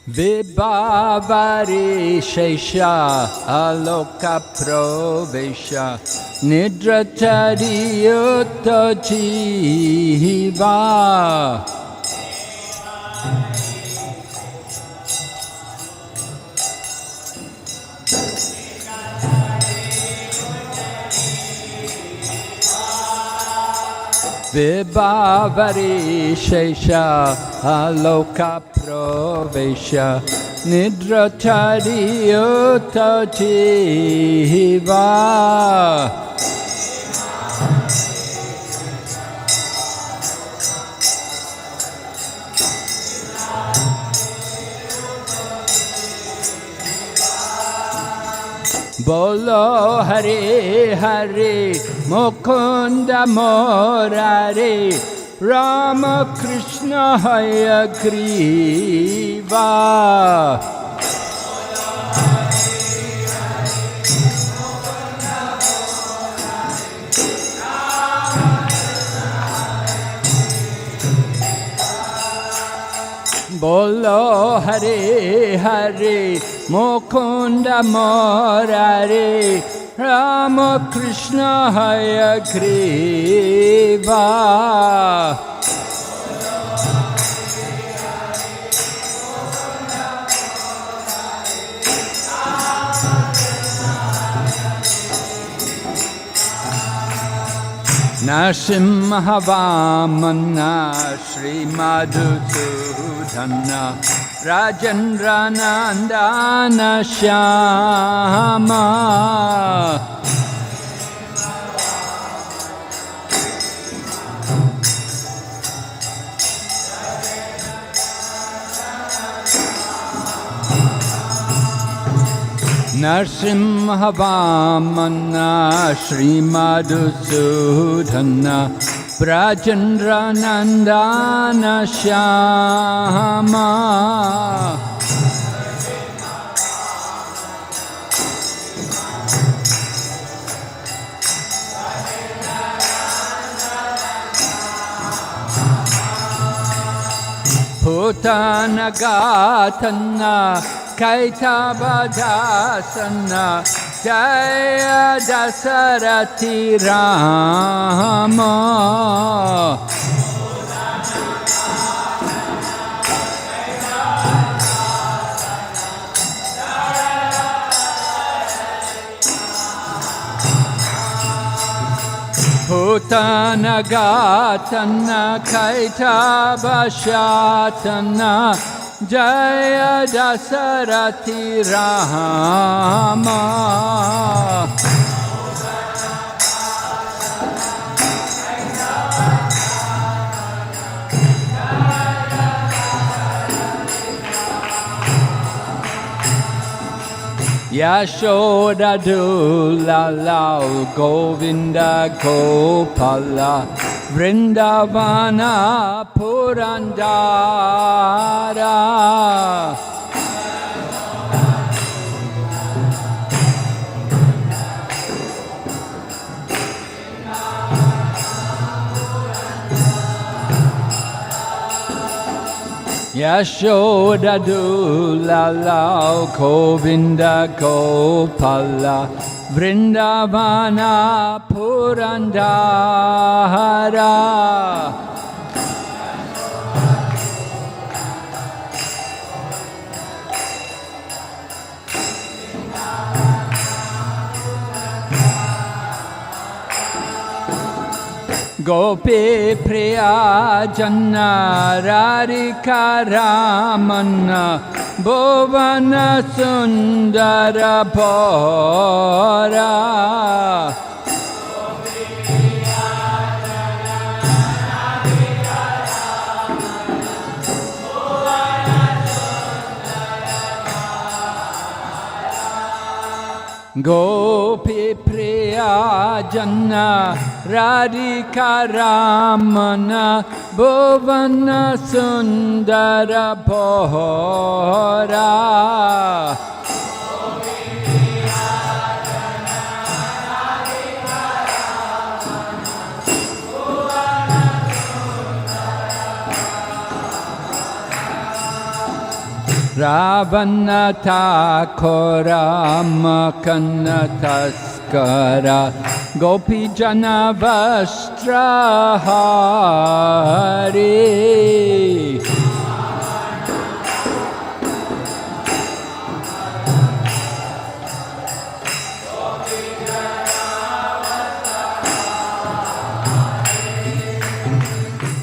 Vibhavari Shesha Aloka Provesha Nidratari Yutta Jiva Vibhavari Shesha Aloka Provesha Nidratari Yutta Jiva Bolo Hare Hare Mukunda Murare Rama Krishna Hayagriva Bolo Hare Hare Mukunda Murare Rama Krishna Hayagriva Narasimha Vamana Shri Madhusudana Rajendra Nandana Shyama Narasimha Vamana Shri Madhusudana Rajendra Nandana Shyama Putana Gatana Kaitabhadasana Jaya Dasarati Rama Putana Gatana Kaitabhashatana Jaya Dasarati Rama Yashoda Dulala Govinda Gopala Vrindavana Purandara Yashoda Dulala Govinda Gopala Vrindavana Purandara Gopi Priya Janna Radhika Ramana Bhuvana Sundara Bhora Gopi Priya Janna Radhika Ramana Bhuvana Sundara Bhora Ravana Thakura Makana Taskara Gopi Jana Vastrahari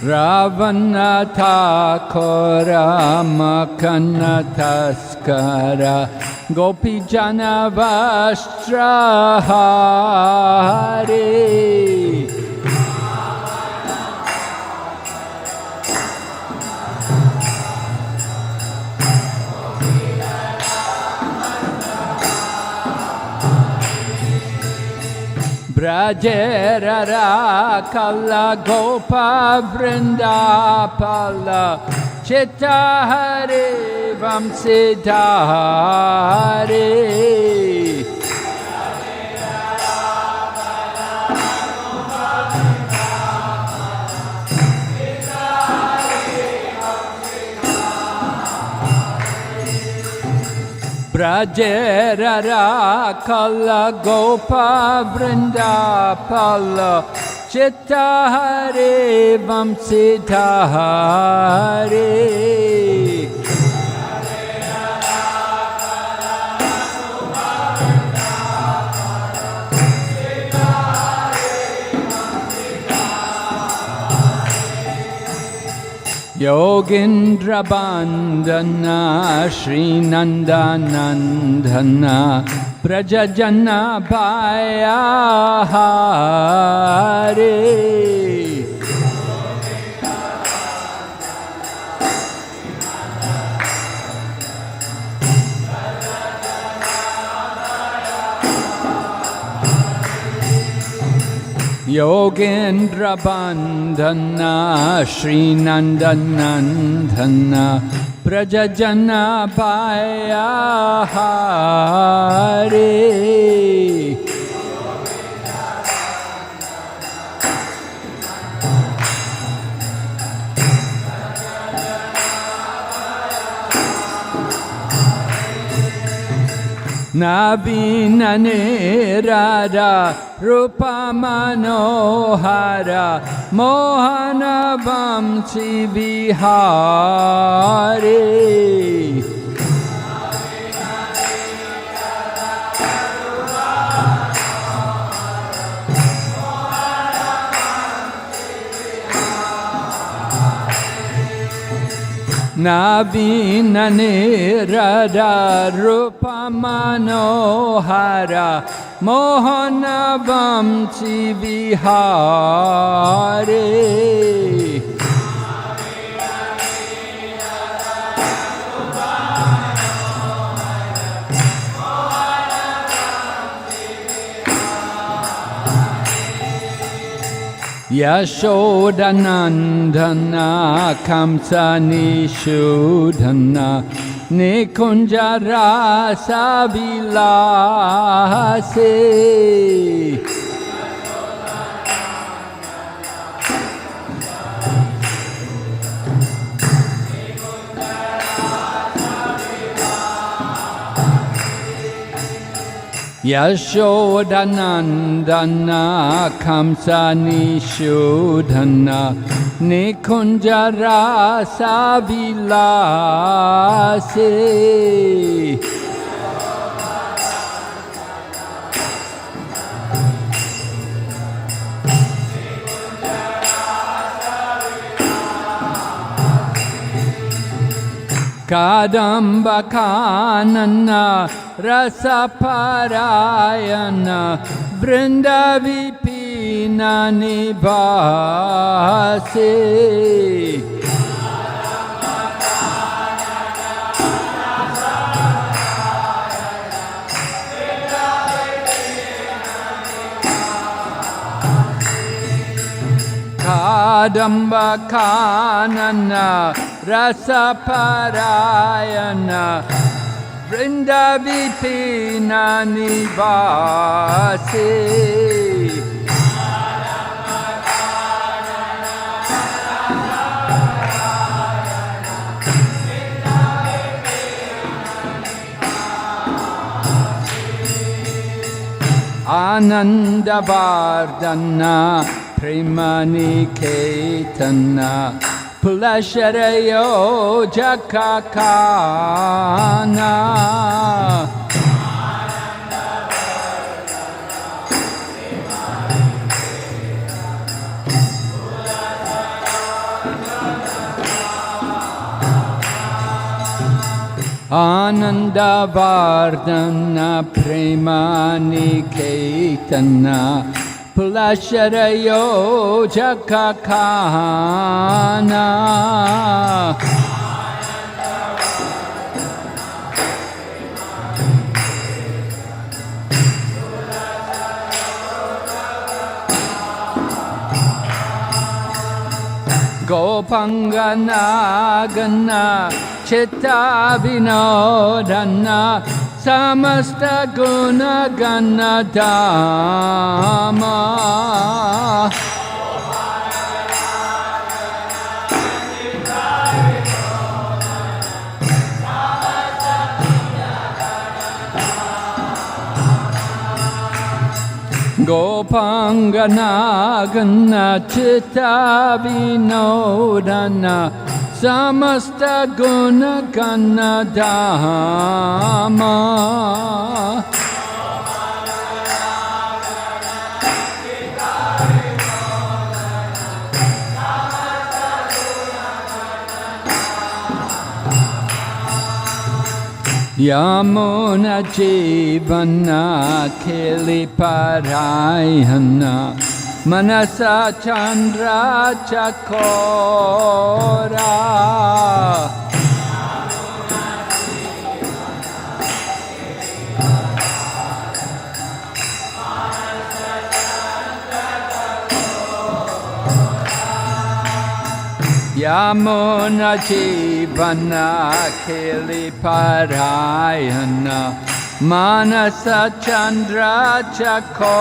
Ravana Thakura Makana Taskara Gopi Jana Vastrahari Brajerara Kala Gopa Vrindapala Chittahare Vamsidhare Brajerara Kala Gopa Vrindapala Chittahare Vamsidhare Yogindra Bandhana Shri Nandanandana Prajajana Bhayahare Yogendra Bandhana Shri Nandanandana Prajajana Bhayahare Navina Nirada Rupa Manohara Mohana Vamsi Vihari Navina Nirada Rupa Manohara Mohana Vamsi Vihari Yashodanandana Kamsa Nishudhana Nikunjara Savilase Yashodanandana Kamsa Nishudhana Nikunjara Savilase Kadamba Kanana Rasaparayana Vrindavipina Nivase Kadamba Kanana Rasaparayana Vrindavipina Nivase Anandavardhana Premaniketana Pulasharayo Jakakana Anandavardhana Premaniketana Pulasharayo Jakakana Gopangana Chitta Vinodana Samasta Guna Gana Dhamma Gopangana Gana Chitta Vinodana Samasta Guna Gana Dhamma Yamuna Jivana Kiliparayana Manasa Chandra Chakora Yamuna Jivana Kiliparayana Manasa Chandra Chakora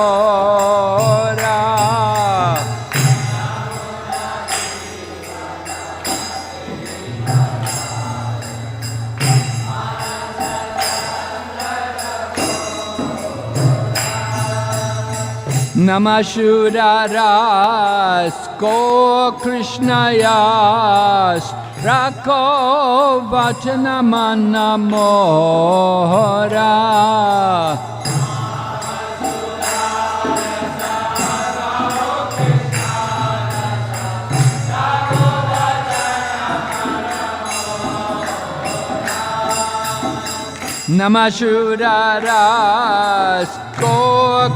Namashuraras Ko Krishnayas Rako Vachanamana Mohara Namashuraras Ko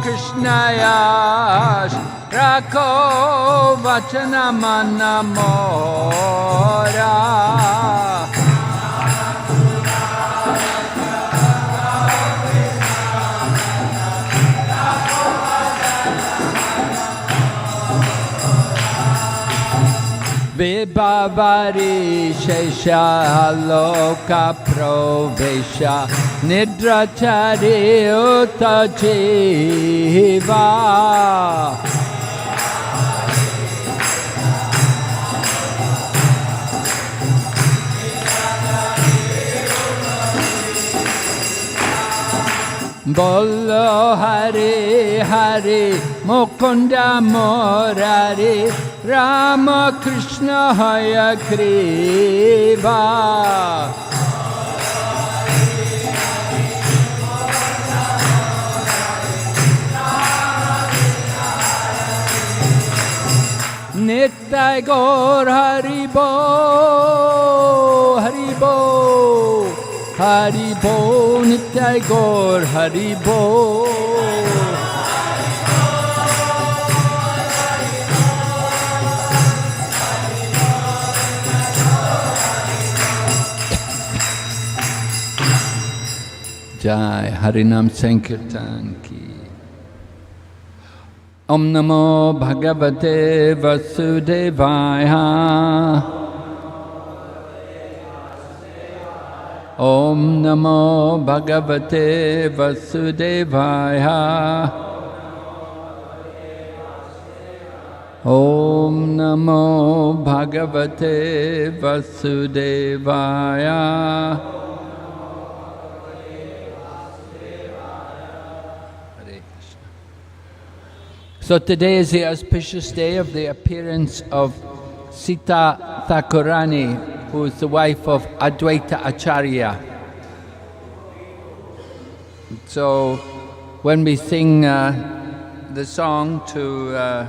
Krishnayas Rako Vachanamana Mohara Vibhavari Shesha Loka Provesha Nidrachari Uta Jiva Bolo Hari Hari Mukunda Murari Rama Krishna Hayagriva Nittai Gaur Haribo Haribo Haribo Nittai Gaur Haribo Jai Harinam Sankirtan ki Om Namo Bhagavate Vasudevaya Om Namo Bhagavate Vasudevaya Om Namo Bhagavate Vasudevaya Hare Krishna So today is the auspicious day of the appearance of Sita Thakurani, who is the wife of Advaita Acharya. So when we sing the song to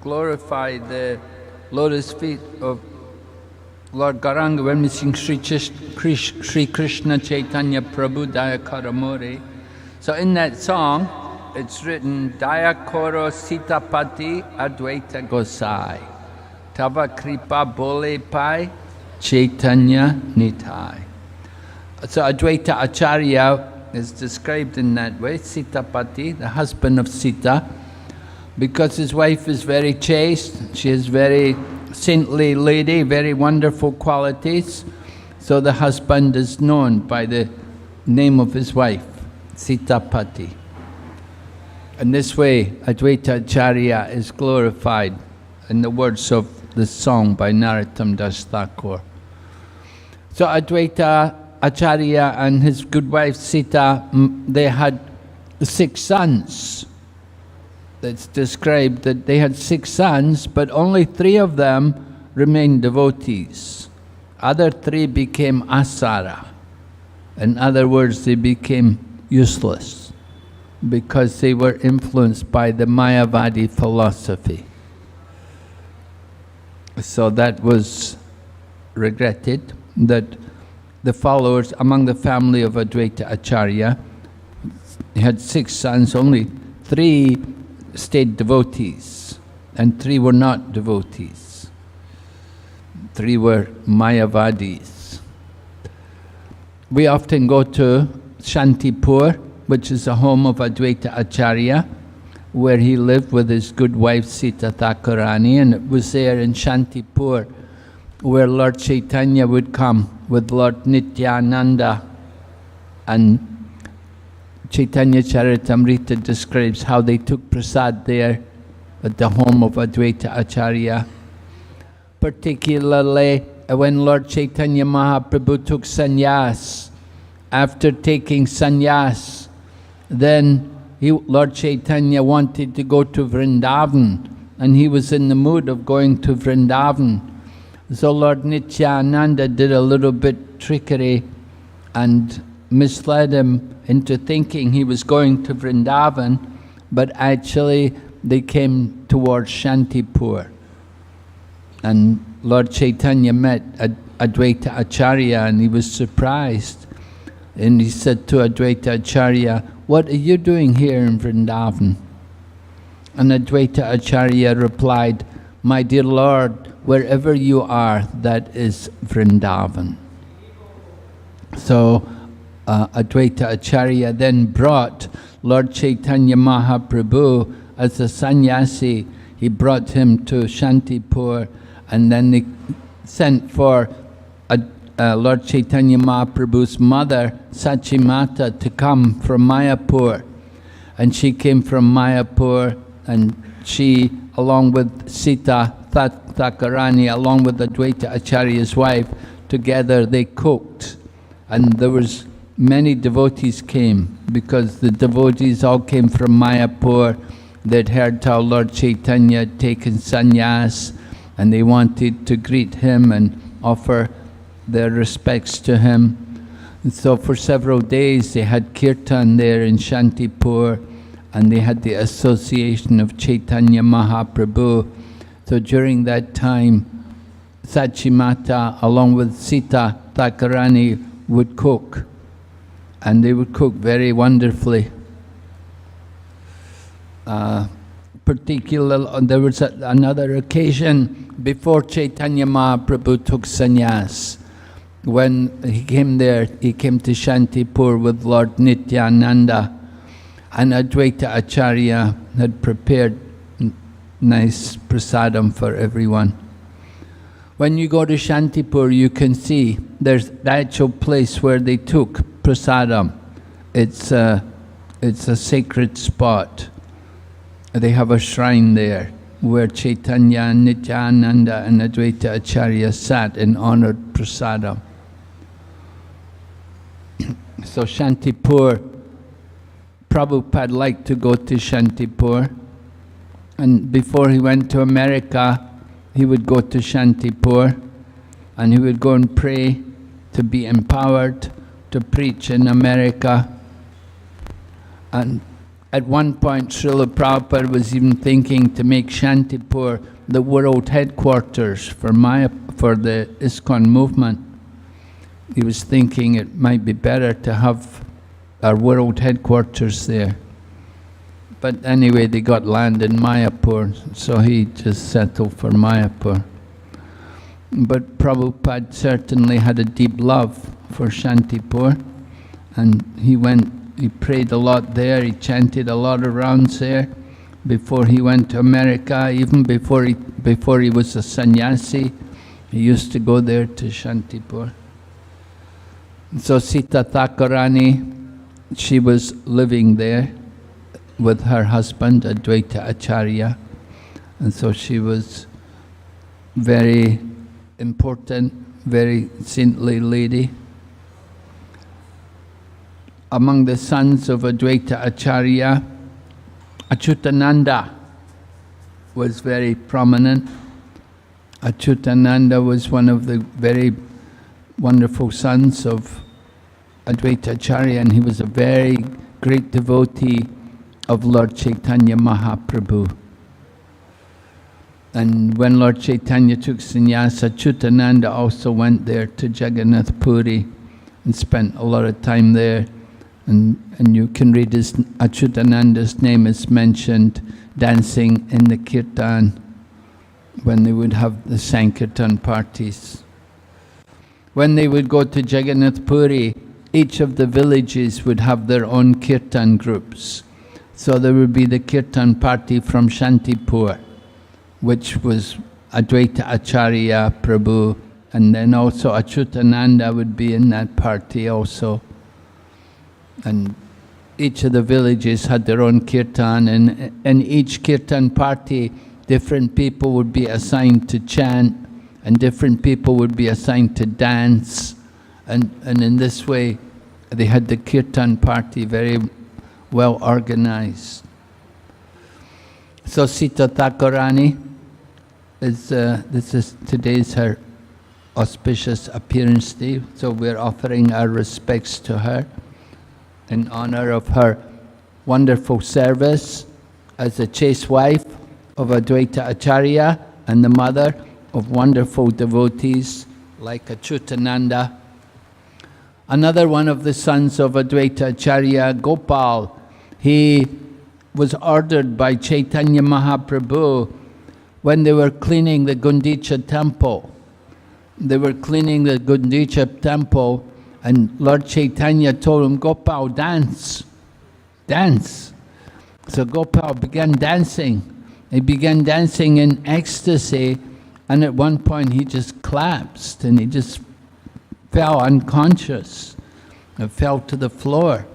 glorify the lotus feet of Lord Gauranga, when we sing Sri Krishna Chaitanya Prabhu Daya Karamori, so in that song it's written Daya Koro Sitapati Advaita Gosai Tava Kripa Bole Pai Chaitanya Nitai. So Advaita Acharya is described in that way, Sitapati, the husband of Sita, because his wife is very chaste, she is very saintly lady, very wonderful qualities, so the husband is known by the name of his wife, Sitapati. In this way, Advaita Acharya is glorified in the words of the song by Narottam Das Thakur. So Advaita Acharya and his good wife Sita, they had 6 sons. It's described that they had 6 sons, but only 3 of them remained devotees. Other 3 became asara. In other words, they became useless because they were influenced by the Mayavadi philosophy. So that was regretted, that the followers among the family of Advaita Acharya, he had 6 sons, only 3 stayed devotees, and 3 were not devotees. 3 were Mayavadis. We often go to Shantipur, which is the home of Advaita Acharya, where he lived with his good wife Sita Thakurani, and it was there in Shantipur where Lord Chaitanya would come with Lord Nityananda, and Chaitanya Charitamrita describes how they took prasad there at the home of Advaita Acharya. Particularly when Lord Chaitanya Mahaprabhu took sannyas. After taking sannyas, then Lord Chaitanya wanted to go to Vrindavan, and he was in the mood of going to Vrindavan. So Lord Nityananda did a little bit trickery and misled him into thinking he was going to Vrindavan, but actually they came towards Shantipur. And Lord Chaitanya met Advaita Acharya, and he was surprised. And he said to Advaita Acharya, "What are you doing here in Vrindavan?" And Advaita Acharya replied, "My dear Lord, wherever you are, that is Vrindavan." So Advaita Acharya then brought Lord Chaitanya Mahaprabhu as a sannyasi. He brought him to Shantipur, and then they sent for Lord Chaitanya Mahaprabhu's mother, Sachimata, to come from Mayapur. And she came from Mayapur, and she, along with Sita Thakurani, along with Advaita Acharya's wife, together they cooked. And there was many devotees came, because the devotees all came from Mayapur. They'd heard how Lord Chaitanya had taken sannyas, and they wanted to greet him and offer their respects to him. And so for several days they had kirtan there in Shantipur, and they had the association of Chaitanya Mahaprabhu. So during that time, Sachimata, along with Sita Thakurani, would cook, and they would cook very wonderfully. Particularly, there was another occasion before Chaitanya Mahaprabhu took sannyas. When he came there, he came to Shantipur with Lord Nityananda, and Advaita Acharya had prepared nice prasadam for everyone. When you go to Shantipur, you can see there's the actual place where they took prasadam. It's a sacred spot. They have a shrine there where Chaitanya, Nityananda and Advaita Acharya sat and honored prasadam. So Shantipur, Prabhupada liked to go to Shantipur, And before he went to America, he would go to Shantipur and he would go and pray to be empowered to preach in America. And at one point, Srila Prabhupada was even thinking to make Shantipur the world headquarters for the ISKCON movement. He was thinking it might be better to have our world headquarters there. But anyway, they got land in Mayapur, so he just settled for Mayapur. But Prabhupada certainly had a deep love for Shantipur, and he prayed a lot there, he chanted a lot of rounds there before he went to America. Even before he was a sannyasi, he used to go there to Shantipur. So Sita Thakurani, she was living there with her husband, Advaita Acharya, and so she was very important, very saintly lady. Among the sons of Advaita Acharya, Achyutananda was very prominent. Achyutananda was one of the very wonderful sons of Advaita Acharya, and he was a very great devotee of Lord Chaitanya Mahaprabhu. And when Lord Chaitanya took sannyasa, Achyutananda also went there to Jagannath Puri and spent a lot of time there. And you can read Achyutananda's name is mentioned dancing in the kirtan when they would have the Sankirtan parties. When they would go to Jagannath Puri, each of the villages would have their own kirtan groups. So there would be the kirtan party from Shantipur, which was Advaita Acharya Prabhu, and then also Achyutananda would be in that party also. And each of the villages had their own kirtan, and in each kirtan party, different people would be assigned to chant, and different people would be assigned to dance, and in this way, they had the kirtan party very well organized. So Sita Thakurani today's her auspicious appearance day, so we're offering our respects to her in honor of her wonderful service as a chaste wife of Advaita Acharya and the mother of wonderful devotees like Achyutananda. Another one of the sons of Advaita Acharya, Gopal, he was ordered by Chaitanya Mahaprabhu when they were cleaning the Gundicha temple. They were cleaning the Gundicha temple, and Lord Chaitanya told him, Gopal, dance, dance. So Gopal began dancing. He began dancing in ecstasy, and at one point he just collapsed and he just fell unconscious and fell to the floor.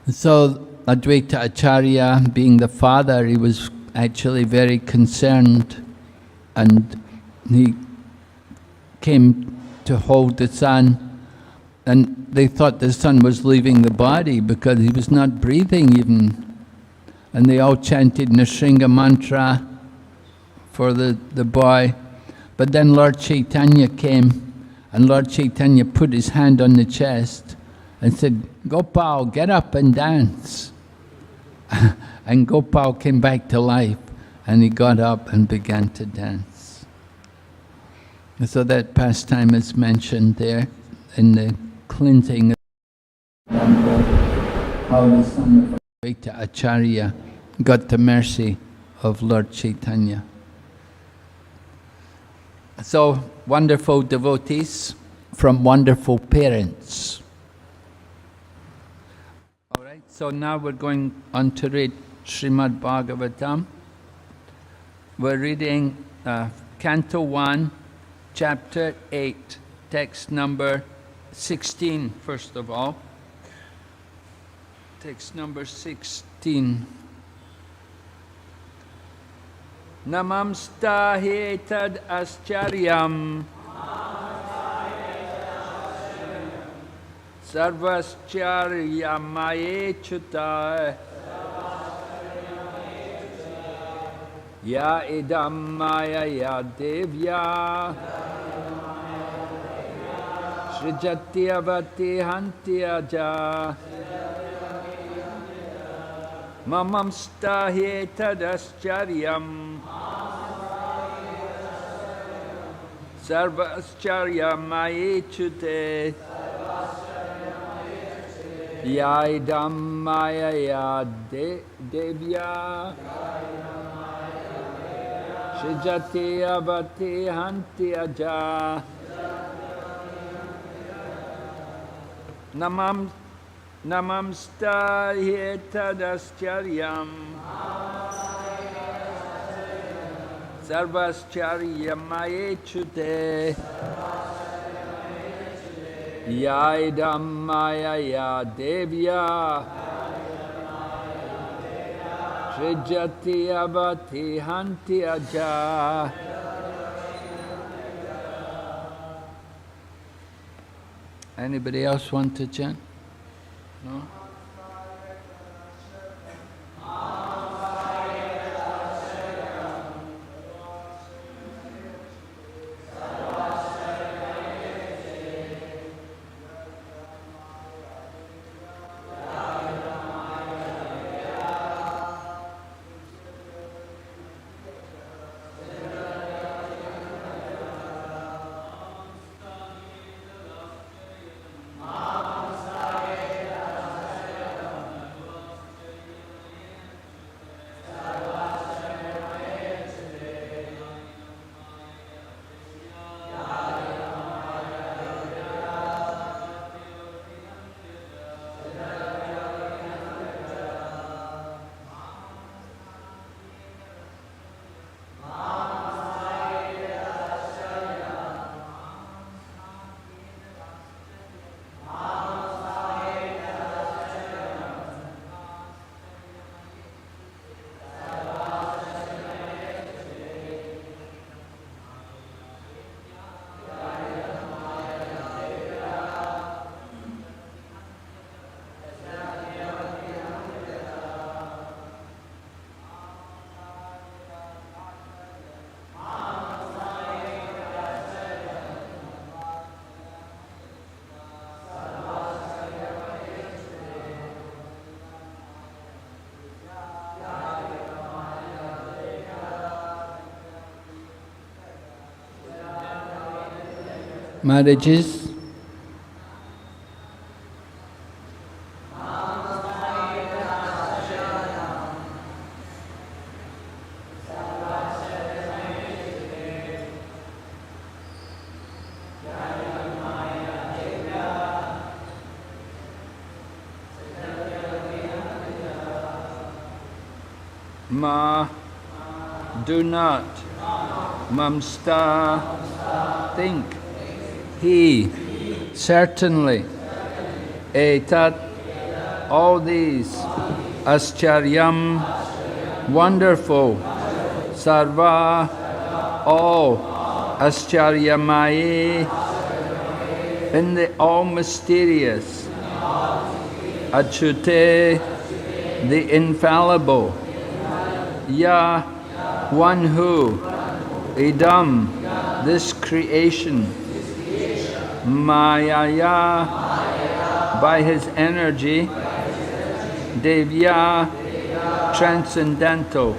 So Advaita Acharya, being the father, he was actually very concerned, and he came to hold the son, and they thought the son was leaving the body because he was not breathing even. And they all chanted Nrsinga mantra for the boy. But then Lord Chaitanya came, and Lord Chaitanya put his hand on the chest and said, Gopal, get up and dance. And Gopal came back to life, and he got up and began to dance. So that pastime is mentioned there in the cleansing of how the son of Advaita Acharya got the mercy of Lord Chaitanya. So, wonderful devotees from wonderful parents. All right, so now we're going on to read Srimad Bhagavatam. We're reading Canto 1, Chapter 8, text number 16, first of all. Text number 16. Namamsta hetad ascharyam sarvascharya maechuta Ya idam maya ya devya srijati avati hanti aja mamam stahi tadaschariyam sarvascharya mayechute ya idam maya ya devya srijati avati hanti aja namamsta tadaschariyam sarvascharya mayechute ya idam maya ya devya srijati avati hanti aja. Anybody else want to chant? No? Marriages. Ma, do not, mamsta, think, he, certainly, etat, all these, ascharyam, wonderful, sarva, all, ascharyamaye, in the all mysterious, achute, the infallible, Ya, one who, idam, this creation, Mayaya, by his energy, Devya, transcendental,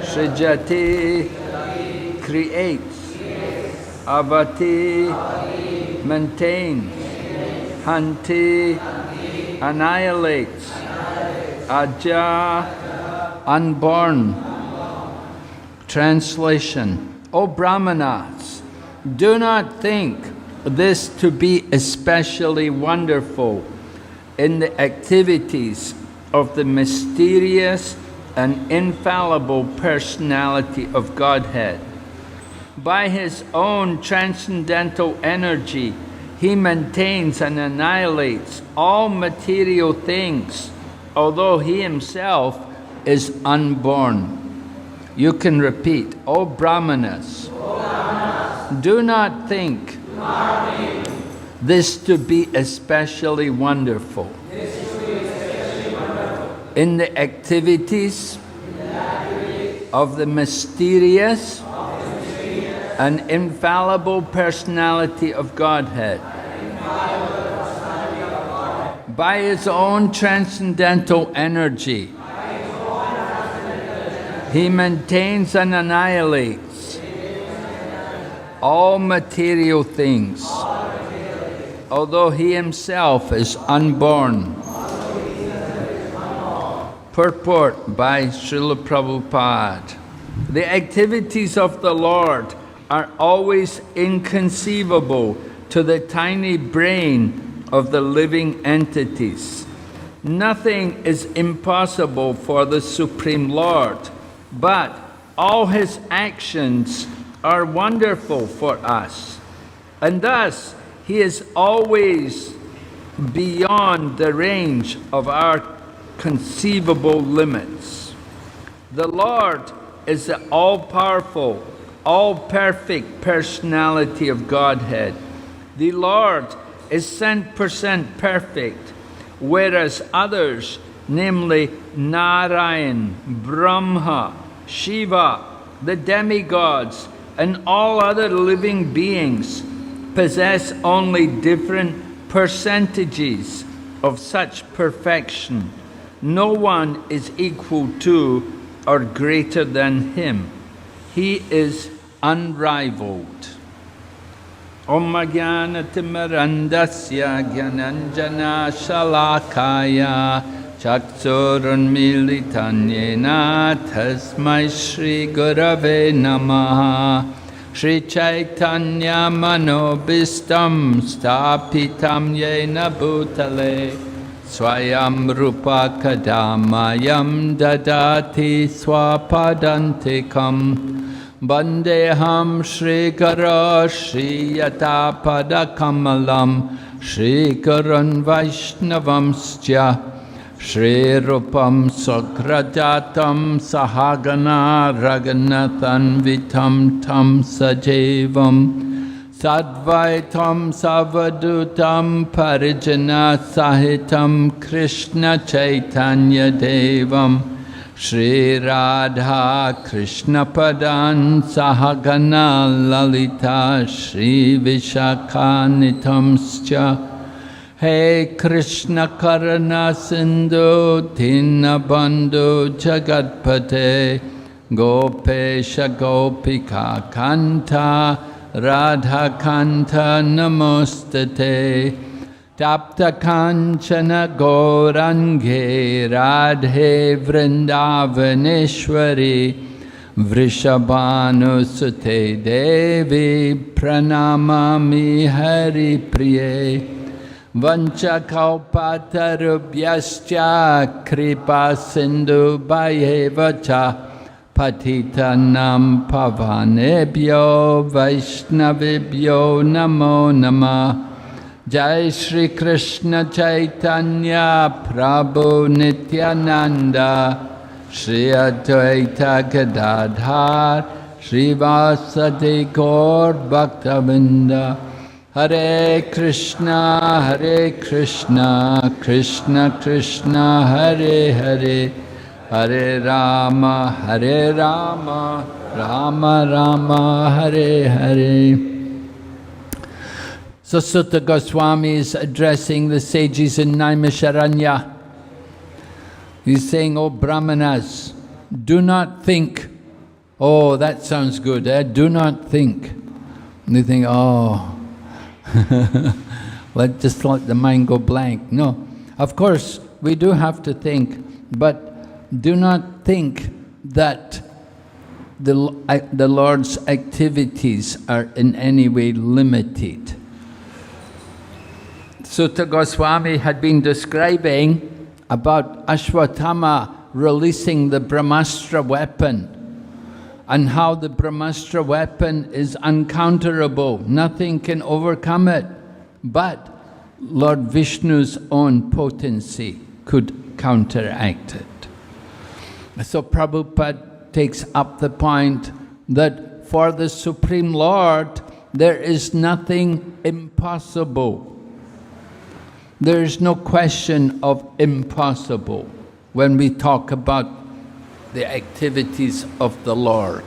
Srijati, creates, Avati, maintains, Hanti, annihilates, Aja, unborn. Translation. O Brahmanas, do not think this to be especially wonderful in the activities of the mysterious and infallible personality of Godhead. By his own transcendental energy, he maintains and annihilates all material things, although he himself is unborn. You can repeat, O Brahmanas, do not think this to be especially wonderful in the activities of the mysterious and infallible personality of Godhead. By His own transcendental energy, He maintains and annihilates all material things, although He Himself is unborn. Purport by Srila Prabhupada. The activities of the Lord are always inconceivable to the tiny brain of the living entities. Nothing is impossible for the Supreme Lord, but all His actions are wonderful for us. And thus, He is always beyond the range of our conceivable limits. The Lord is the all-powerful, all-perfect personality of Godhead. The Lord is 100% perfect, whereas others, namely Narayan, Brahma, Shiva, the demigods, and all other living beings, possess only different percentages of such perfection. No one is equal to or greater than Him. He is unrivaled. Om Jnana Timirandasya Jnananjana Shalakaya Chakshurunmilitan Yena Tasmai Shri Gurave Namaha Shri Chaitanya Manobhistam Stapitam Yena Bhutale Swayam Rupa Kadamayam Dadati Swapadantikam Bandeham Shri Guru Shri Yatapada Kamalam Shri Gurun Vaishnavamscha Shri Rupam Sagradatam Sahagana Raganathan Vitam Tam Sajevam Sadvaitam Savadutam Parijana Sahitam Krishna Chaitanya Devam Shri Radha Krishna Padan Sahagana Lalita Shri Vishakanitamscha He Krishna Karana Sindhu Dinabandhu Jagatpate Gopesha Gopika Kanta Radha Kanta Namostate Tapta Kanchana Gaurange Radhe Vrindavaneshwari Vrishabhanusute Devi Pranamami Hari Priye Vanchakalpatarubhyascha Kripa Sindhu Bhayevacha Patitanam Pavanebhyo Vaishnavibhyo Namo Namah Jai Shri Krishna Chaitanya Prabhu Nityananda Shri Advaita Gadadhar Shri Vasadi Gaur Bhaktavinda Hare Krishna Krishna Krishna Hare Hare Hare Rama Rama Rama Hare Hare. So Sutta Goswami is addressing the sages in Naimisharanya. He's saying, oh Brahmanas, do not think, oh that sounds good, do not think. And they think, oh, just let the mind go blank. No, of course we do have to think, but do not think that the Lord's activities are in any way limited. Sutta Goswami had been describing about Ashwatthama releasing the Brahmastra weapon and how the Brahmastra weapon is uncounterable. Nothing can overcome it. But Lord Vishnu's own potency could counteract it. So Prabhupada takes up the point that for the Supreme Lord, there is nothing impossible. There is no question of impossible when we talk about the activities of the Lord.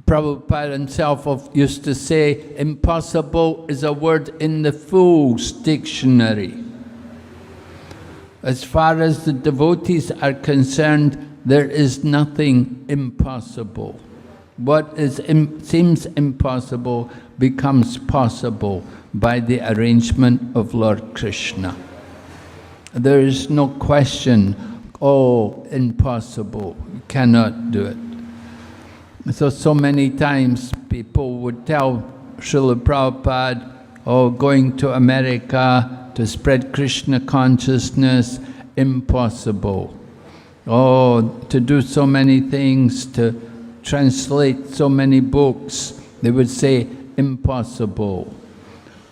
Prabhupada himself used to say, impossible is a word in the Fool's Dictionary. As far as the devotees are concerned, there is nothing impossible. What seems impossible becomes possible by the arrangement of Lord Krishna. There is no question, oh, impossible, you cannot do it. So many times people would tell Srila Prabhupada, oh, going to America to spread Krishna consciousness, impossible. Oh, to do so many things, to translate so many books, they would say, impossible.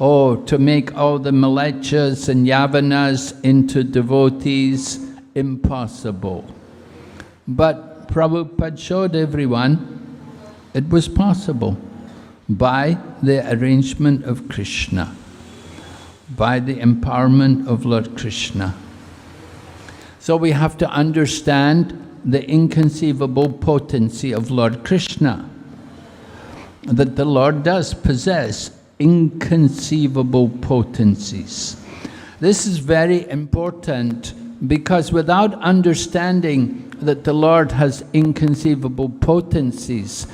Oh, to make all the Malechas and Yavanas into devotees, impossible. But Prabhupada showed everyone it was possible by the arrangement of Krishna, by the empowerment of Lord Krishna. So we have to understand the inconceivable potency of Lord Krishna, that the Lord does possess inconceivable potencies. This is very important because without understanding that the Lord has inconceivable potencies,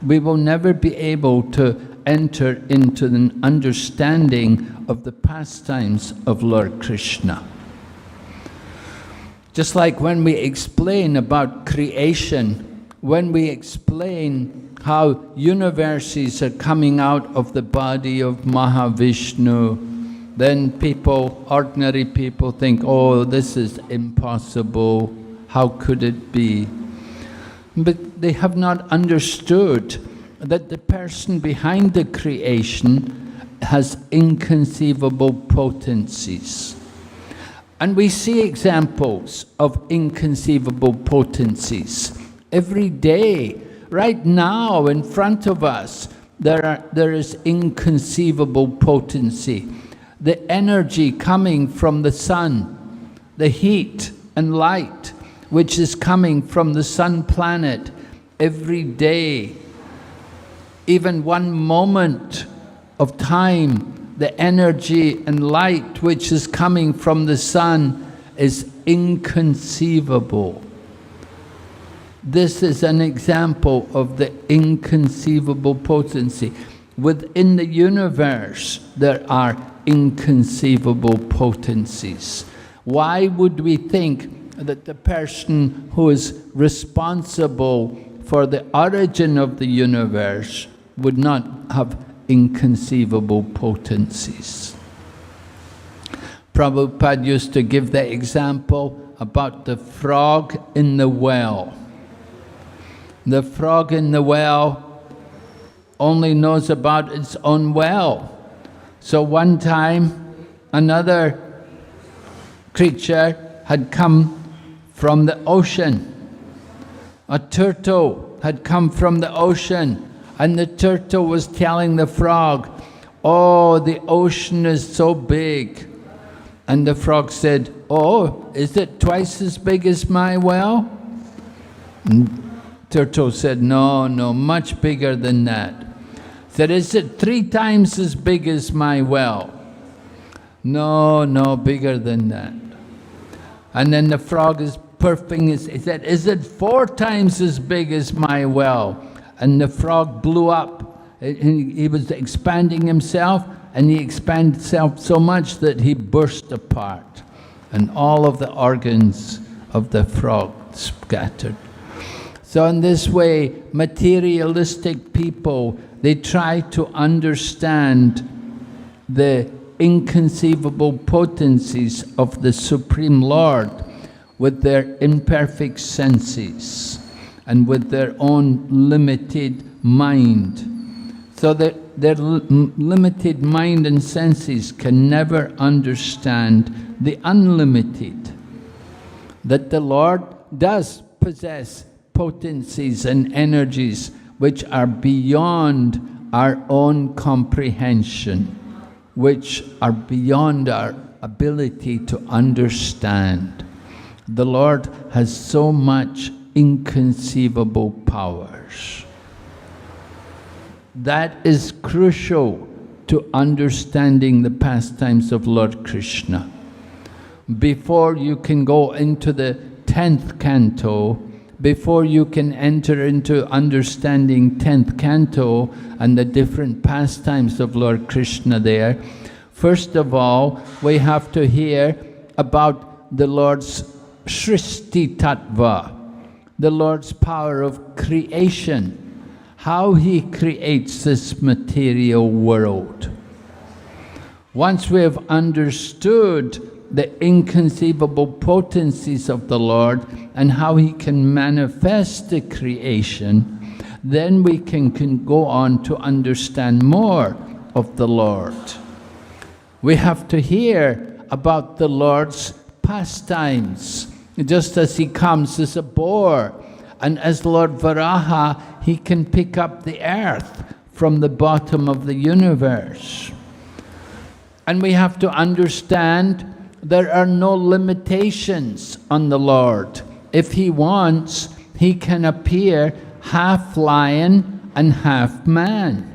we will never be able to enter into an understanding of the pastimes of Lord Krishna. Just like when we explain about creation, when we explain how universes are coming out of the body of Mahavishnu, then people, ordinary people think, oh, this is impossible, how could it be? But they have not understood that the person behind the creation has inconceivable potencies. And we see examples of inconceivable potencies every day. Right now, in front of us, there is inconceivable potency. The energy coming from the sun, the heat and light, which is coming from the sun planet every day. Even one moment of time, the energy and light which is coming from the sun is inconceivable. This is an example of the inconceivable potency. Within the universe, there are inconceivable potencies. Why would we think that the person who is responsible for the origin of the universe would not have inconceivable potencies? Prabhupada used to give the example about the frog in the well. The frog in the well only knows about its own well. So one time, another creature had come from the ocean. A turtle had come from the ocean, and the turtle was telling the frog, oh, the ocean is so big. And the frog said, oh, is it twice as big as my well? And turtle said, no, much bigger than that. Said, is it 3 times as big as my well? No, bigger than that. And then the frog is perfing his, he said, is it 4 times as big as my well? And the frog blew up. He was expanding himself, and he expanded himself so much that he burst apart. And all of the organs of the frog scattered. So in this way, materialistic people, they try to understand the inconceivable potencies of the Supreme Lord with their imperfect senses and with their own limited mind. So that their limited mind and senses can never understand the unlimited. That the Lord does possess potencies and energies which are beyond our own comprehension, which are beyond our ability to understand. The Lord has so much inconceivable powers. That is crucial to understanding the pastimes of Lord Krishna. Before you can go into the 10th canto, before you can enter into understanding 10th canto and the different pastimes of Lord Krishna there, first of all, we have to hear about the Lord's Srishti Tattva, the Lord's power of creation, how He creates this material world. Once we have understood the inconceivable potencies of the Lord and how He can manifest the creation, then we can go on to understand more of the Lord. We have to hear about the Lord's pastimes. Just as He comes as a boar, and as Lord Varaha, He can pick up the earth from the bottom of the universe. And we have to understand there are no limitations on the Lord. If He wants, He can appear half lion and half man.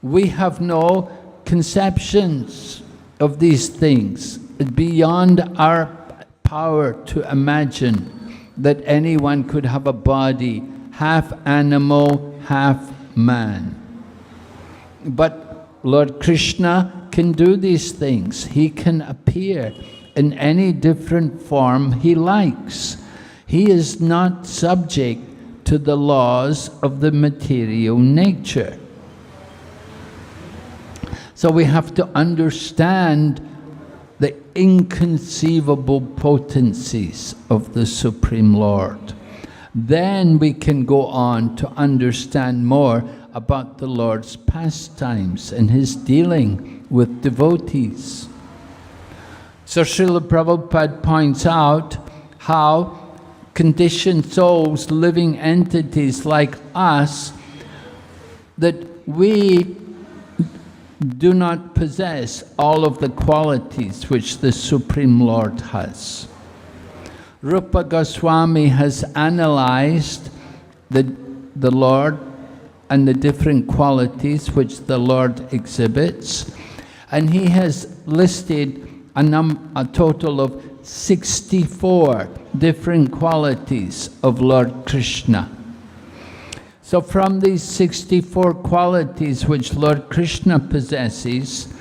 We have no conceptions of these things. It's beyond our power to imagine that anyone could have a body, half animal, half man. But Lord Krishna can do these things. He can appear in any different form He likes. He is not subject to the laws of the material nature. So we have to understand the inconceivable potencies of the Supreme Lord. Then we can go on to understand more about the Lord's pastimes and His dealing with devotees. So Srila Prabhupada points out how conditioned souls, living entities like us, that we do not possess all of the qualities which the Supreme Lord has. Rupa Goswami has analyzed the Lord and the different qualities which the Lord exhibits, and he has listed a total of 64 different qualities of Lord Krishna. So from these 64 qualities which Lord Krishna possesses,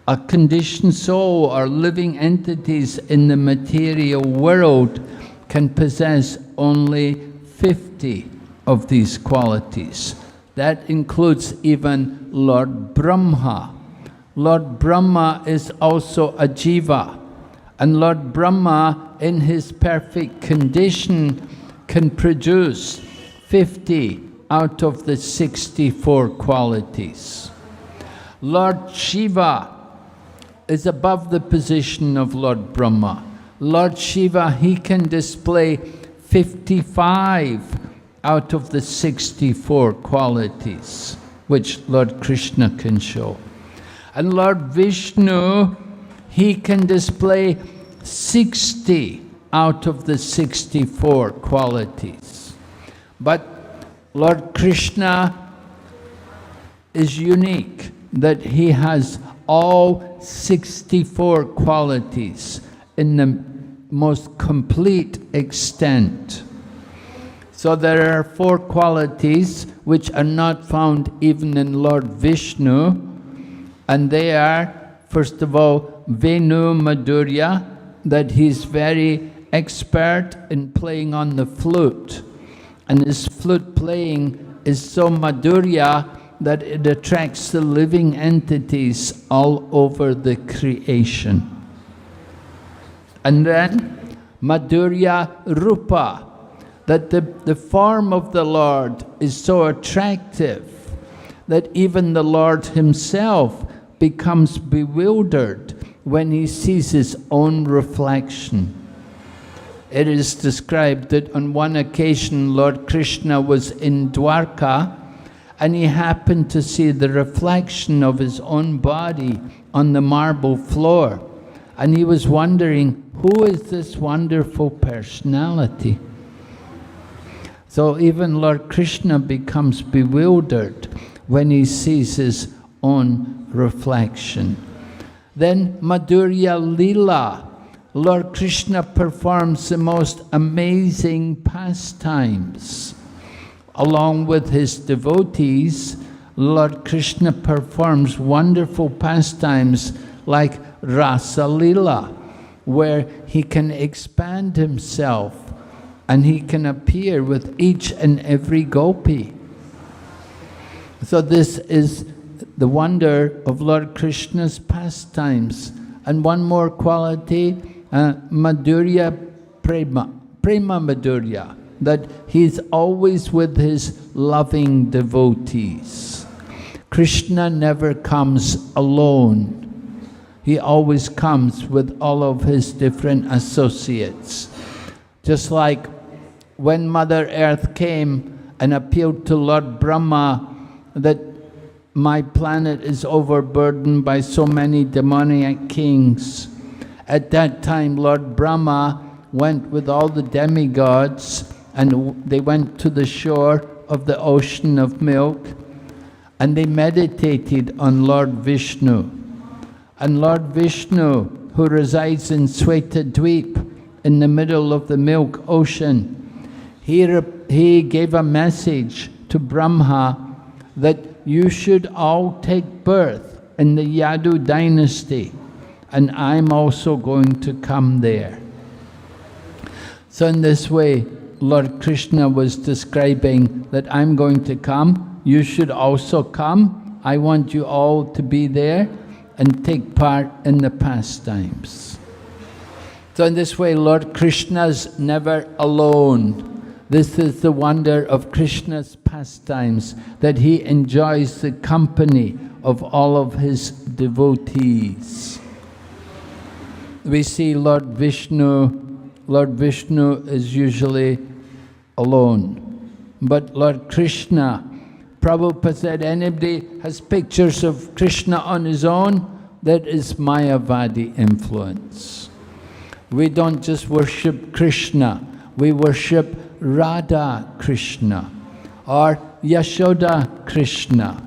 a conditioned soul or living entities in the material world can possess only 50 of these qualities. That includes even Lord Brahma. Lord Brahma is also a jiva, and Lord Brahma in his perfect condition can produce 50 out of the 64 qualities. Lord Shiva is above the position of Lord Brahma. Lord Shiva, he can display 55 out of the 64 qualities which Lord Krishna can show. And Lord Vishnu, he can display 60 out of the 64 qualities. But Lord Krishna is unique, that he has all 64 qualities in the most complete extent. So there are 4 qualities which are not found even in Lord Vishnu, and they are, first of all, Venu Madhurya, that he's very expert in playing on the flute. And his flute playing is so Madhurya that it attracts the living entities all over the creation. And then Madhurya Rupa, that the form of the Lord is so attractive that even the Lord himself becomes bewildered when he sees his own reflection. It is described that on one occasion Lord Krishna was in Dwarka and he happened to see the reflection of his own body on the marble floor. And he was wondering, who is this wonderful personality? So even Lord Krishna becomes bewildered when he sees his own reflection. Then Madhurya Leela, Lord Krishna performs the most amazing pastimes. Along with his devotees, Lord Krishna performs wonderful pastimes like Rasa Leela, where he can expand himself and he can appear with each and every gopi. So this is the wonder of Lord Krishna's pastimes. And one more quality, Madhurya Prema, Prema Madhurya, that he's always with his loving devotees. Krishna never comes alone. He always comes with all of his different associates. Just like when Mother Earth came and appealed to Lord Brahma that my planet is overburdened by so many demoniac kings. At that time, Lord Brahma went with all the demigods and they went to the shore of the ocean of milk and they meditated on Lord Vishnu. And Lord Vishnu, who resides in Swetadweep, in the middle of the milk ocean, he gave a message to Brahma that you should all take birth in the Yadu dynasty, and I'm also going to come there. So in this way, Lord Krishna was describing that I'm going to come, you should also come, I want you all to be there and take part in the pastimes. So in this way, Lord Krishna's never alone. This is the wonder of Krishna's pastimes, that he enjoys the company of all of his devotees. We see Lord Vishnu is usually alone. But Lord Krishna, Prabhupada said, anybody has pictures of Krishna on his own, that is Mayavadi influence. We don't just worship Krishna, we worship Radha Krishna, or Yashoda Krishna,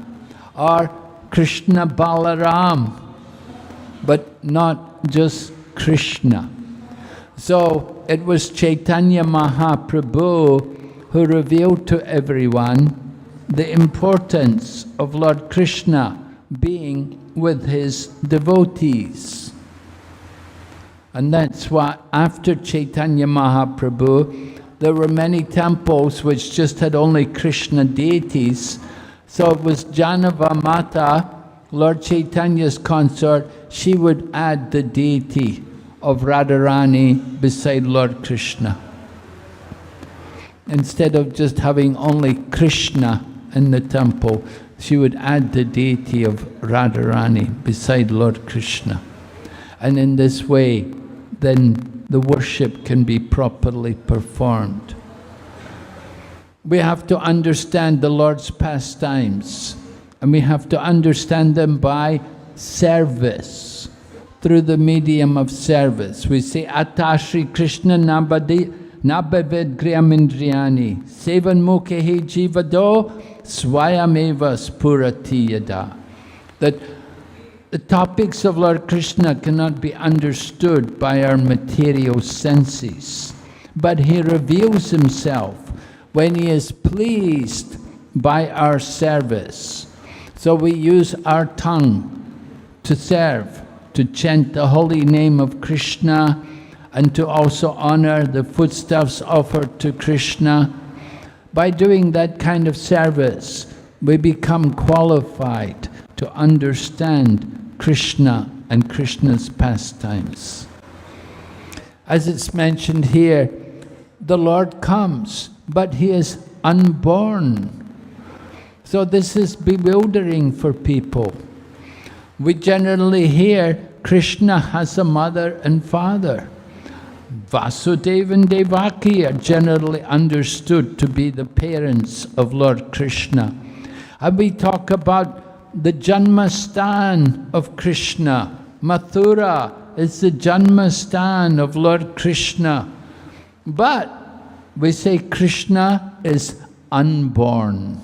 or Krishna Balaram, but not just Krishna. So it was Chaitanya Mahaprabhu who revealed to everyone the importance of Lord Krishna being with his devotees. And that's why after Chaitanya Mahaprabhu, there were many temples which just had only Krishna deities. So it was Janava Mata, Lord Chaitanya's consort, she would add the deity of Radharani beside Lord Krishna. Instead of just having only Krishna in the temple, she would add the deity of Radharani beside Lord Krishna. And in this way, then the worship can be properly performed. We have to understand the Lord's pastimes, and we have to understand them by service, through the medium of service. We say, Atashri Krishna Nabhavid Griyamindriyani Sevan Mukhehi Jivado Swayameva Spurati Yada. That the topics of Lord Krishna cannot be understood by our material senses, but he reveals himself when he is pleased by our service. So we use our tongue to serve, to chant the holy name of Krishna, and to also honor the foodstuffs offered to Krishna. By doing that kind of service, we become qualified to understand Krishna and Krishna's pastimes. As it's mentioned here, the Lord comes, but he is unborn. So this is bewildering for people. We generally hear Krishna has a mother and father. Vasudeva and Devaki are generally understood to be the parents of Lord Krishna. And we talk about the Janmastan of Krishna. Mathura is the Janmastan of Lord Krishna. But we say Krishna is unborn.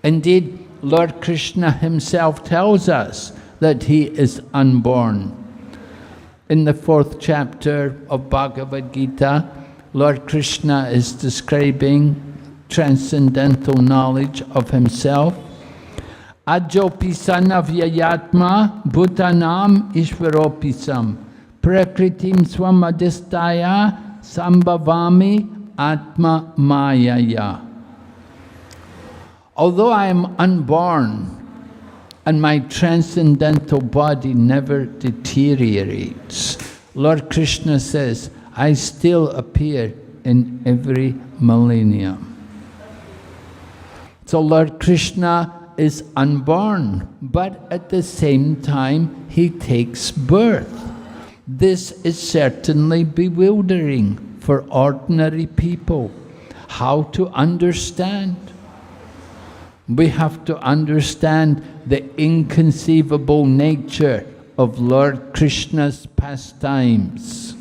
Indeed, Lord Krishna himself tells us that he is unborn. In the 4th chapter of Bhagavad Gita, Lord Krishna is describing transcendental knowledge of himself. Ajopisana vyayatma bhutanam ishvaropisam prakritim swamadistaya sambhavami atma mayaya. Although I am unborn and my transcendental body never deteriorates, Lord Krishna says, I still appear in every millennium. So Lord Krishna is unborn, but at the same time he takes birth. This is certainly bewildering for ordinary people. How to understand? We have to understand the inconceivable nature of Lord Krishna's pastimes.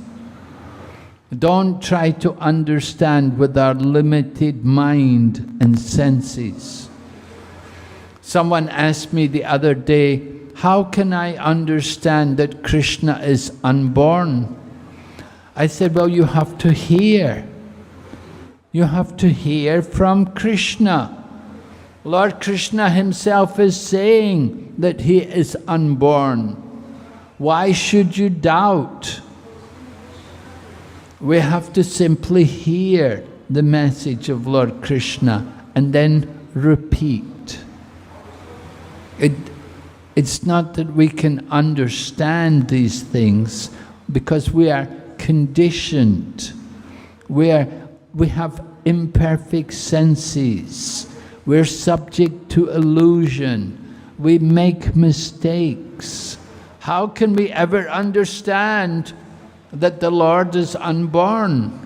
Don't try to understand with our limited mind and senses. Someone asked me the other day, how can I understand that Krishna is unborn? I said, well, you have to hear. You have to hear from Krishna. Lord Krishna himself is saying that he is unborn. Why should you doubt? We have to simply hear the message of Lord Krishna and then repeat. It's not that we can understand these things because we are conditioned. We have imperfect senses. We're subject to illusion. We make mistakes. How can we ever understand that the Lord is unborn?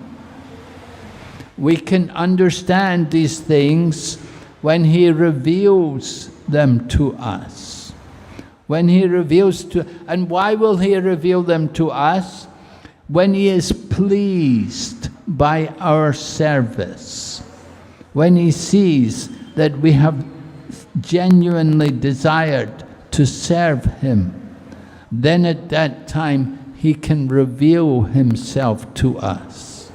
We can understand these things when he reveals them to us. When he reveals to, and why will he reveal them to us? When he is pleased by our service. When he sees that we have genuinely desired to serve him, then at that time he can reveal himself to us.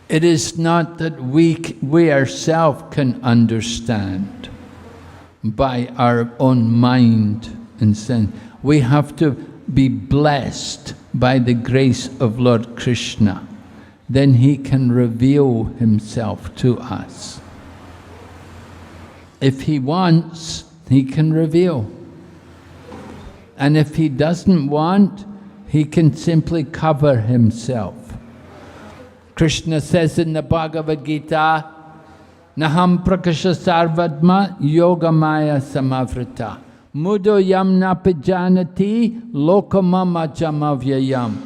It is not that we ourselves can understand by our own mind and sense. We have to be blessed by the grace of Lord Krishna. Then he can reveal himself to us. If he wants, he can reveal. And if he doesn't want, he can simply cover himself. Krishna says in the Bhagavad Gita, Naham prakasha sarvadma yogamaya samavrita mudo yamna pijanati lokamama jamavyayam.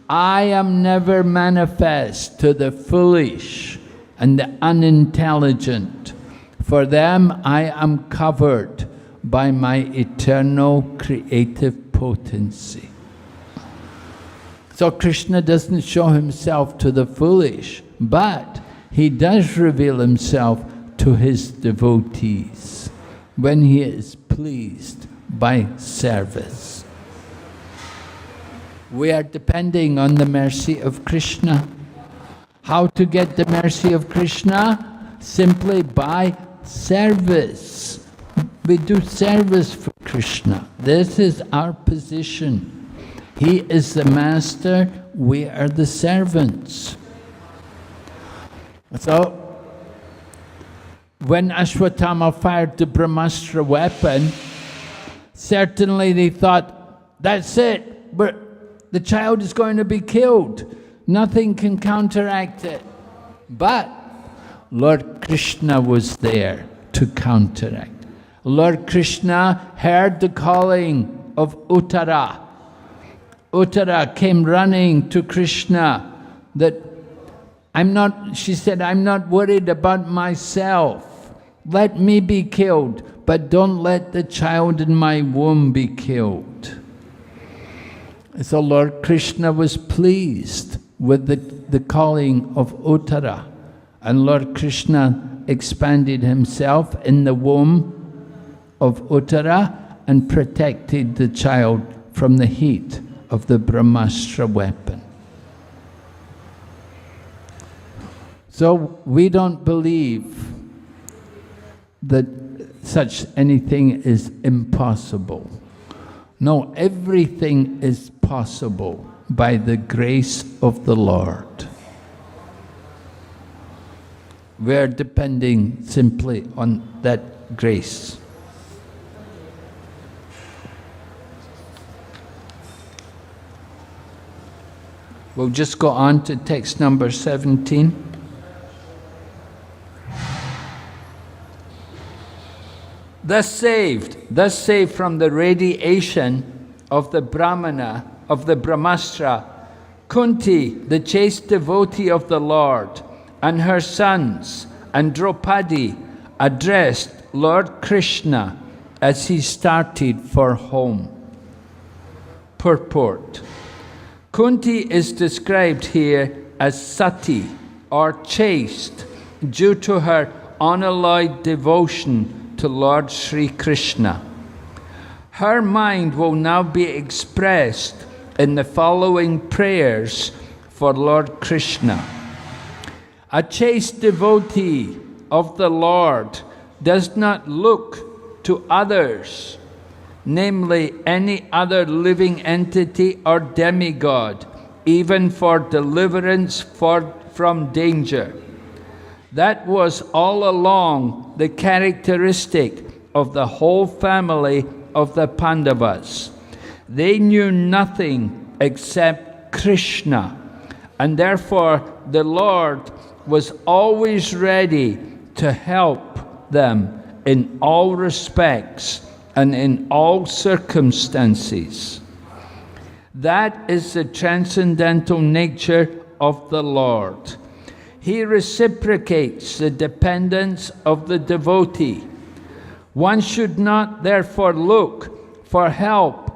I am never manifest to the foolish and the unintelligent. For them I am covered by my eternal creative potency. So Krishna doesn't show himself to the foolish, but he does reveal himself to his devotees when he is pleased by service. We are depending on the mercy of Krishna. How to get the mercy of Krishna? Simply by service. We do service for Krishna. This is our position. He is the master, we are the servants. So, when Ashwatthama fired the Brahmastra weapon, certainly they thought, that's it, the child is going to be killed. Nothing can counteract it. But Lord Krishna was there to counteract. Lord Krishna heard the calling of Uttara. Uttara came running to Krishna that she said, I'm not worried about myself. Let me be killed, but don't let the child in my womb be killed. So Lord Krishna was pleased with the calling of Uttara, and Lord Krishna expanded himself in the womb of Uttara and protected the child from the heat of the Brahmastra weapon. So we don't believe that such anything is impossible. No, everything is possible by the grace of the Lord. We're depending simply on that grace. We'll just go on to text number 17. Thus saved from the radiation of the Brahmana, of the Brahmastra, Kunti, the chaste devotee of the Lord, and her sons, and Draupadi, addressed Lord Krishna as he started for home. Purport. Kunti is described here as sati, or chaste, due to her unalloyed devotion to Lord Sri Krishna. Her mind will now be expressed in the following prayers for Lord Krishna. A chaste devotee of the Lord does not look to others, namely any other living entity or demigod, even for deliverance from danger. That was all along the characteristic of the whole family of the Pandavas. They knew nothing except Krishna, and therefore the Lord was always ready to help them in all respects and in all circumstances. That is the transcendental nature of the Lord. He reciprocates the dependence of the devotee. One should not therefore look for help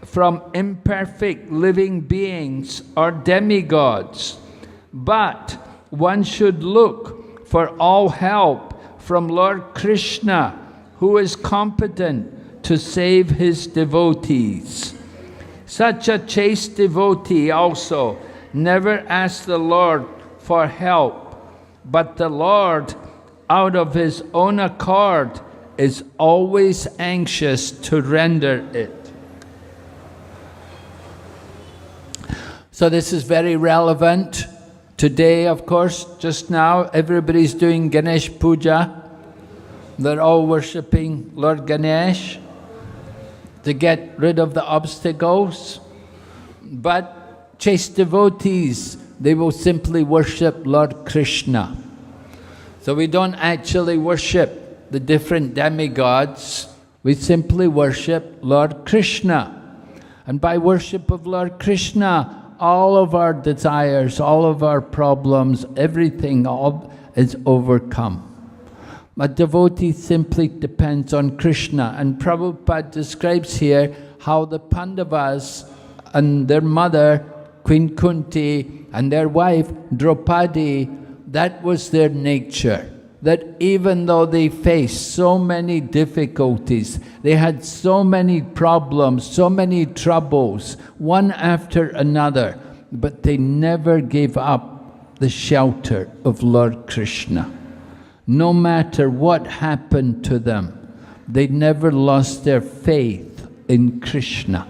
from imperfect living beings or demigods, but one should look for all help from Lord Krishna, who is competent to save his devotees. Such a chaste devotee also never asks the Lord for help, but the Lord, out of his own accord, is always anxious to render it. So this is very relevant. Today, of course, just now, everybody's doing Ganesh Puja. They're all worshipping Lord Ganesh to get rid of the obstacles. But chaste devotees, they will simply worship Lord Krishna. So we don't actually worship the different demigods. We simply worship Lord Krishna. And by worship of Lord Krishna, all of our desires, all of our problems, everything all is overcome. A devotee simply depends on Krishna. And Prabhupada describes here how the Pandavas and their mother, Queen Kunti, and their wife, Draupadi, that was their nature. That even though they faced so many difficulties, they had so many problems, so many troubles, one after another, but they never gave up the shelter of Lord Krishna. No matter what happened to them, they never lost their faith in Krishna.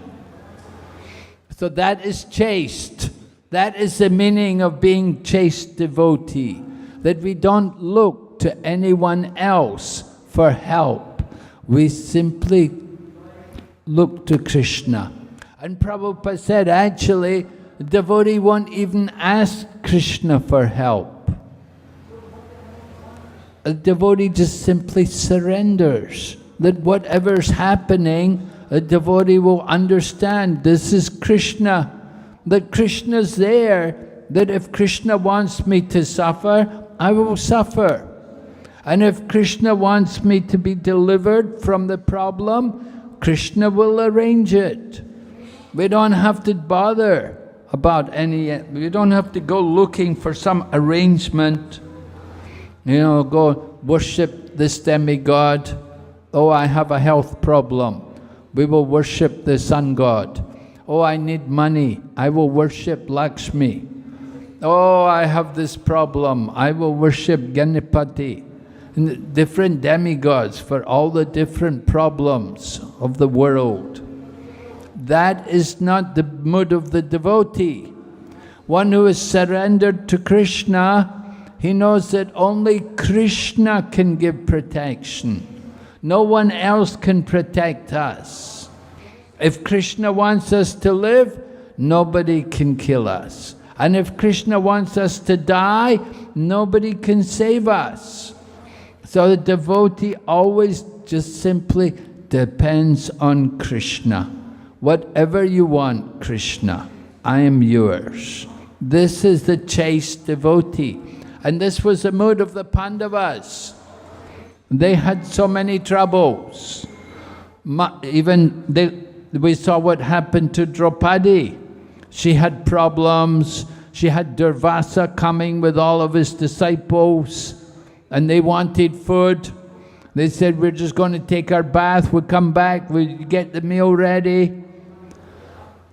So that is chaste. That is the meaning of being chaste devotee, that we don't look to anyone else for help. We simply look to Krishna. And Prabhupada said, actually, the devotee won't even ask Krishna for help. A devotee just simply surrenders. That whatever's happening, a devotee will understand this is Krishna. That Krishna's there. That if Krishna wants me to suffer, I will suffer. And if Krishna wants me to be delivered from the problem, Krishna will arrange it. We don't have to bother about we don't have to go looking for some arrangement. Go worship this demigod. Oh, I have a health problem. We will worship the sun god. Oh, I need money. I will worship Lakshmi. Oh, I have this problem. I will worship Ganapati. And different demigods for all the different problems of the world. That is not the mood of the devotee. One who is surrendered to Krishna, he knows that only Krishna can give protection. No one else can protect us. If Krishna wants us to live, nobody can kill us. And if Krishna wants us to die, nobody can save us. So the devotee always just simply depends on Krishna. Whatever you want, Krishna, I am yours. This is the chaste devotee. And this was the mood of the Pandavas. They had so many troubles. We saw what happened to Draupadi. She had problems. She had Durvasa coming with all of his disciples, and they wanted food. They said, we're just going to take our bath, we'll come back, we'll get the meal ready.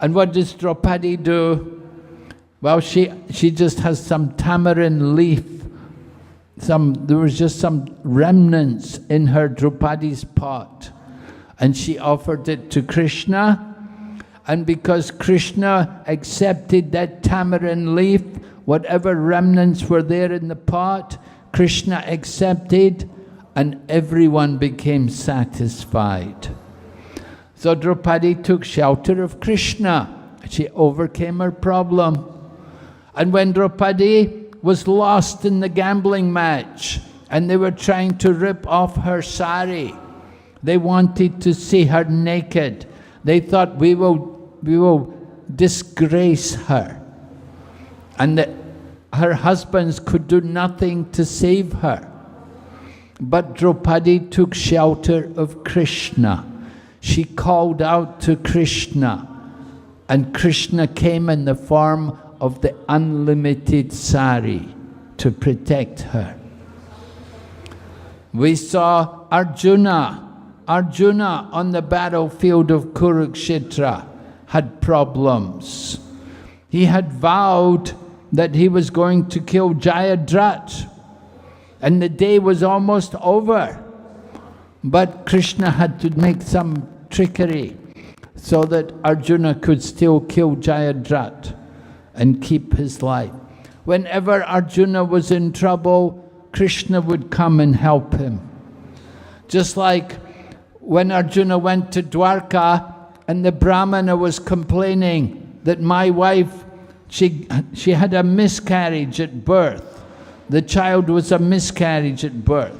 And what does Draupadi do? Well, she just has some tamarind leaf. There was just some remnants in her Draupadi's pot. And she offered it to Krishna. And because Krishna accepted that tamarind leaf, whatever remnants were there in the pot, Krishna accepted, and everyone became satisfied. So Draupadi took shelter of Krishna. She overcame her problem. And when Draupadi was lost in the gambling match, and they were trying to rip off her sari, they wanted to see her naked. They thought, we will disgrace her. And her husbands could do nothing to save her. But Draupadi took shelter of Krishna. She called out to Krishna, and Krishna came in the form of the unlimited sari to protect her. We saw Arjuna on the battlefield of Kurukshetra had problems. He had vowed that he was going to kill Jayadratha, and the day was almost over. But Krishna had to make some trickery so that Arjuna could still kill Jayadratha and keep his life. Whenever Arjuna was in trouble, Krishna would come and help him. Just like when Arjuna went to Dwarka and the Brahmana was complaining that my wife, she had a miscarriage at birth. The child was a miscarriage at birth.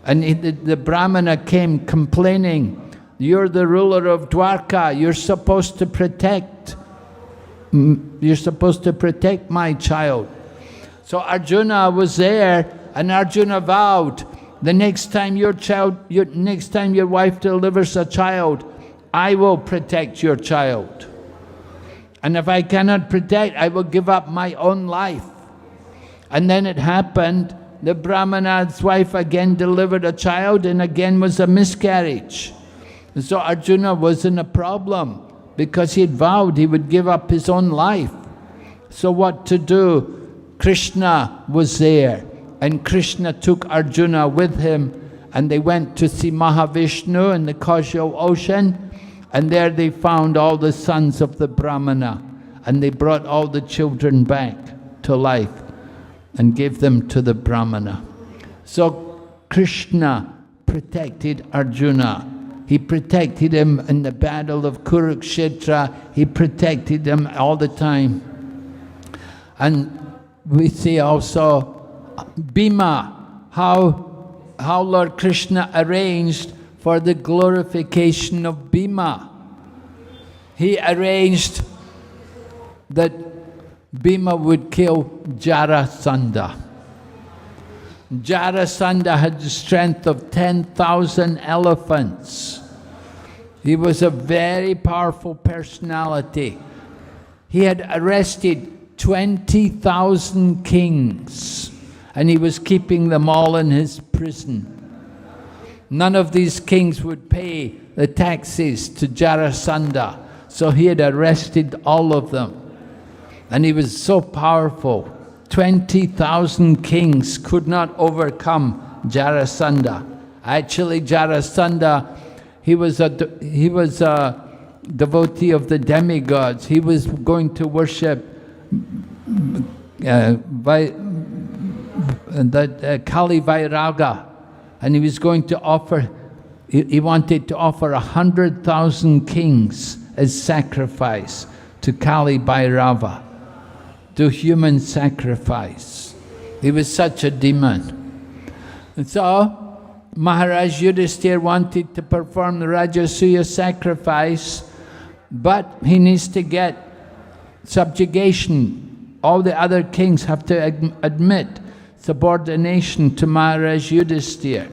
And the Brahmana came complaining, you're the ruler of Dwarka, you're supposed to protect my child. So Arjuna was there, and Arjuna vowed, the next time your wife delivers a child, I will protect your child. And if I cannot protect, I will give up my own life. And then it happened, the Brahmana's wife again delivered a child, and again was a miscarriage. And so Arjuna was in a problem because he had vowed he would give up his own life. So what to do? Krishna was there, and Krishna took Arjuna with him, and they went to see Mahavishnu in the causal ocean, and there they found all the sons of the Brahmana, and they brought all the children back to life and gave them to the Brahmana. So Krishna protected Arjuna. He protected him in the battle of Kurukshetra. He protected him all the time. And we see also Bhima, how Lord Krishna arranged for the glorification of Bhima. He arranged that Bhima would kill Jarasandha. Jarasandha had the strength of 10,000 elephants. He was a very powerful personality. He had arrested 20,000 kings, and he was keeping them all in his prison. None of these kings would pay the taxes to Jarasandha, so he had arrested all of them. And he was so powerful. 20,000 kings could not overcome Jarasandha. Actually, Jarasandha, he was a devotee of the demigods. He was going to worship Kali Vairaga, and he was going to offer, he wanted to offer 100,000 kings as sacrifice to Kali Bhairava, to human sacrifice. He was such a demon. And so Maharaj Yudhisthira wanted to perform the Rajasuya sacrifice, but he needs to get subjugation. All the other kings have to admit subordination to Maharaj Yudhisthira.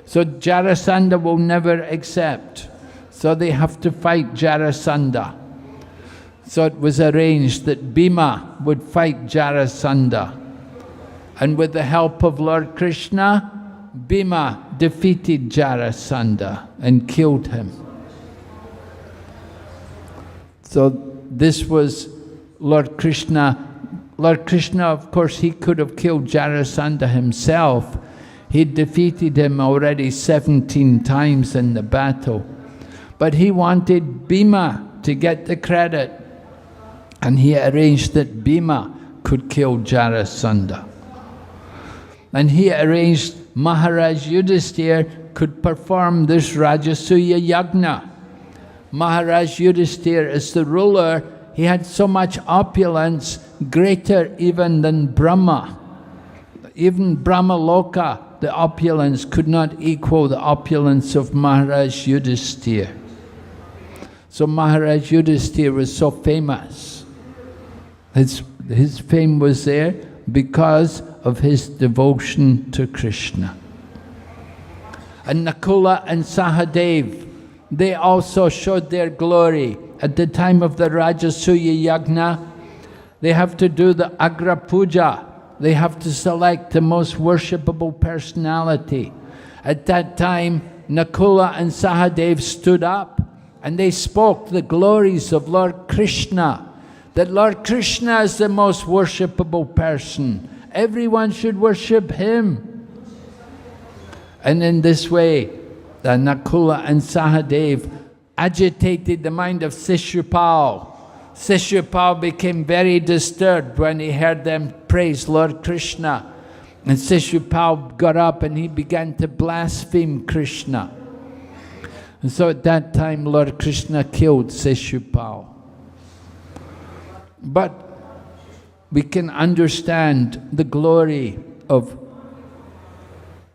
So Jarasandha will never accept. So they have to fight Jarasandha. So it was arranged that Bhima would fight Jarasandha. And with the help of Lord Krishna, Bhima defeated Jarasandha and killed him. So this was Lord Krishna. Lord Krishna, of course, he could have killed Jarasandha himself. He defeated him already 17 times in the battle. But he wanted Bhima to get the credit. And he arranged that Bhima could kill Jarasandha. And he arranged Maharaj Yudhisthira could perform this Rajasuya Yagna. Maharaj Yudhisthira, as the ruler, he had so much opulence, greater even than Brahma. Even Brahmaloka, the opulence could not equal the opulence of Maharaj Yudhisthira. So Maharaj Yudhisthira was so famous. His fame was there because of his devotion to Krishna. And Nakula and Sahadev, they also showed their glory. At the time of the Rajasuya Yagna, they have to do the Agra Puja. They have to select the most worshipable personality. At that time, Nakula and Sahadev stood up and they spoke the glories of Lord Krishna, that Lord Krishna is the most worshipable person. Everyone should worship him. And in this way, Nakula and Sahadev agitated the mind of Shishupal. Shishupal became very disturbed when he heard them praise Lord Krishna. And Shishupal got up and he began to blaspheme Krishna. And so at that time, Lord Krishna killed Shishupal. But we can understand the glory of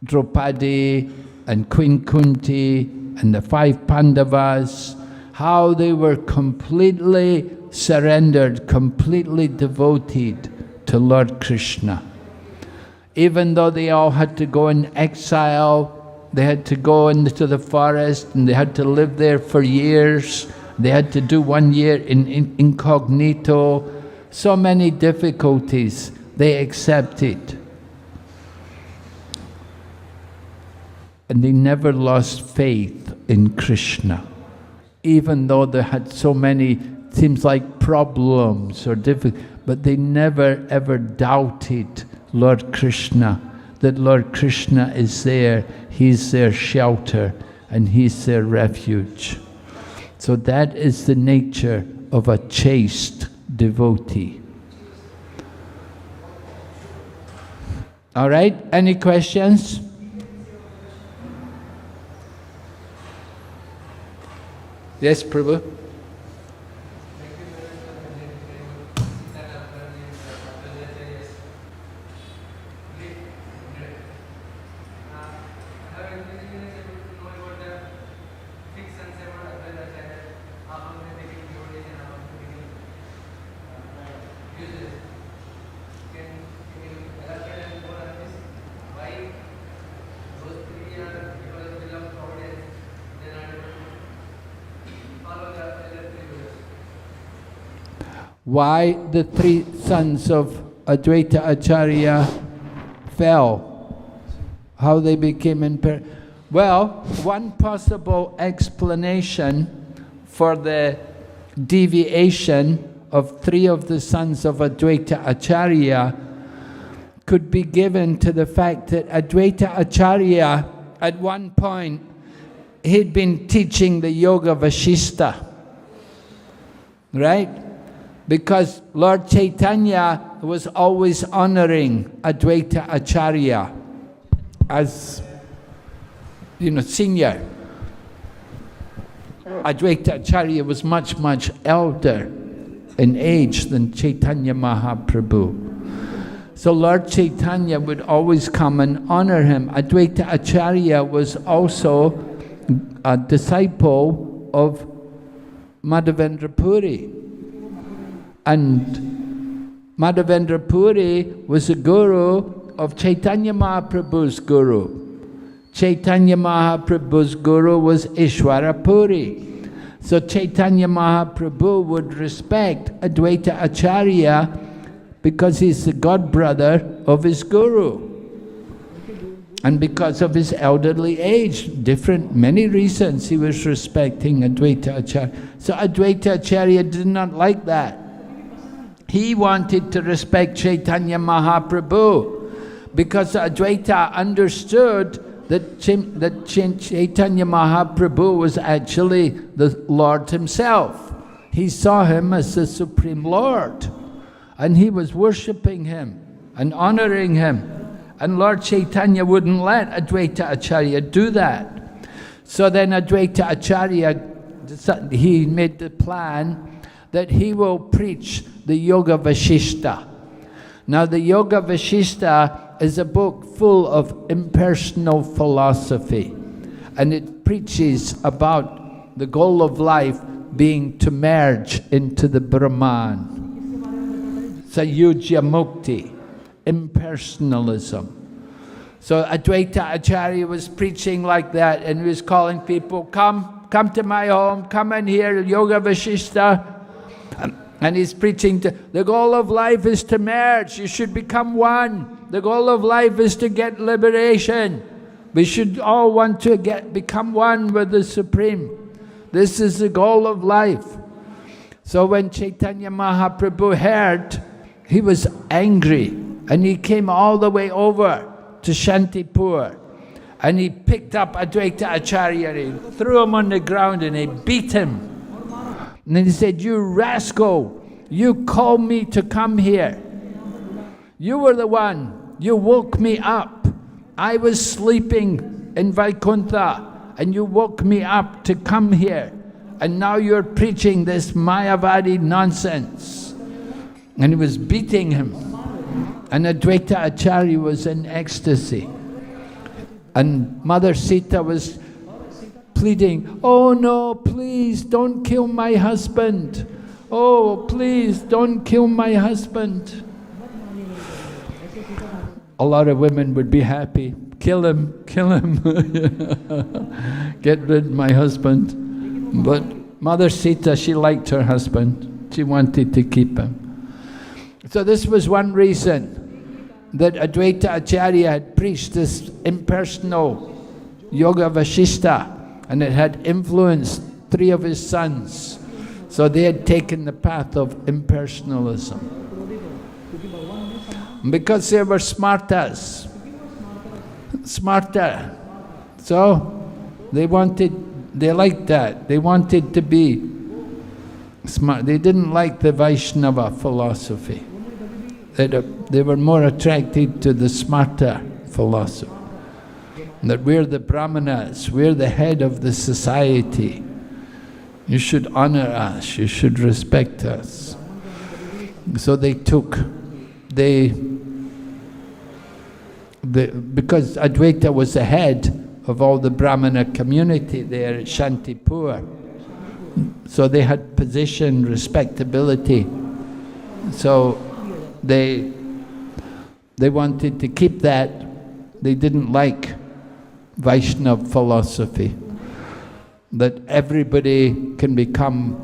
Draupadi and Queen Kunti and the 5 Pandavas, how they were completely surrendered, completely devoted to Lord Krishna. Even though they all had to go in exile, they had to go into the forest and they had to live there for years. They had to do 1 year in incognito. So many difficulties they accepted. And they never lost faith in Krishna. Even though they had so many, seems like problems or difficulties, but they never ever doubted Lord Krishna, that Lord Krishna is there, he's their shelter and he's their refuge. So that is the nature of a chaste devotee. All right, any questions? Yes, Prabhu? why the three sons of Advaita Acharya fell, how they became impaired. Well, one possible explanation for the deviation of three of the sons of Advaita Acharya could be given to the fact that Advaita Acharya, at one point, he'd been teaching the Yoga Vasishtha, right? Because Lord Chaitanya was always honoring Advaita Acharya as, senior. Advaita Acharya was much, much elder in age than Chaitanya Mahaprabhu. So Lord Chaitanya would always come and honor him. Advaita Acharya was also a disciple of Madhavendra Puri. And Madhavendra Puri was a guru of Chaitanya Mahaprabhu's guru. Chaitanya Mahaprabhu's guru was Ishwara Puri. So Chaitanya Mahaprabhu would respect Advaita Acharya because he's the godbrother of his guru. And because of his elderly age, many reasons he was respecting Advaita Acharya. So Advaita Acharya did not like that. He wanted to respect Chaitanya Mahaprabhu because Advaita understood that Chaitanya Mahaprabhu was actually the Lord himself. He saw him as the Supreme Lord, and he was worshipping him and honoring him. And Lord Chaitanya wouldn't let Advaita Acharya do that. So then Advaita Acharya, he made the plan that he will preach the Yoga Vasishtha. Now the Yoga Vasishtha is a book full of impersonal philosophy, and it preaches about the goal of life being to merge into the Brahman. Sayujya Mukti, impersonalism. So Advaita Acharya was preaching like that, and he was calling people, come to my home, come and hear Yoga Vasishtha. And he's preaching the goal of life is to merge, you should become one. The goal of life is to get liberation. We should all want to become one with the Supreme. This is the goal of life. So when Chaitanya Mahaprabhu heard, he was angry, and he came all the way over to Shantipur, and he picked up Advaita Acharya, and he threw him on the ground and he beat him. And then he said, you rascal, you called me to come here. You were the one, you woke me up. I was sleeping in Vaikuntha, and you woke me up to come here. And now you're preaching this Mayavadi nonsense. And he was beating him. And Advaita Acharya was in ecstasy. And Mother Sita was pleading, oh no, please don't kill my husband. Oh, please don't kill my husband. A lot of women would be happy. Kill him, kill him. Get rid of my husband. But Mother Sita, she liked her husband. She wanted to keep him. So this was one reason that Advaita Acharya had preached this impersonal Yoga Vasishtha, and it had influenced three of his sons. So they had taken the path of impersonalism. Because they were smarta. So they liked that. They wanted to be smart. They didn't like the Vaishnava philosophy. They were more attracted to the smarta philosophy. That we're the brahmanas, we're the head of the society. You should honor us, you should respect us. So because Advaita was the head of all the Brahmana community there at Shantipur, so they had position, respectability. So they wanted to keep that. They didn't like Vaishnava philosophy, that everybody can become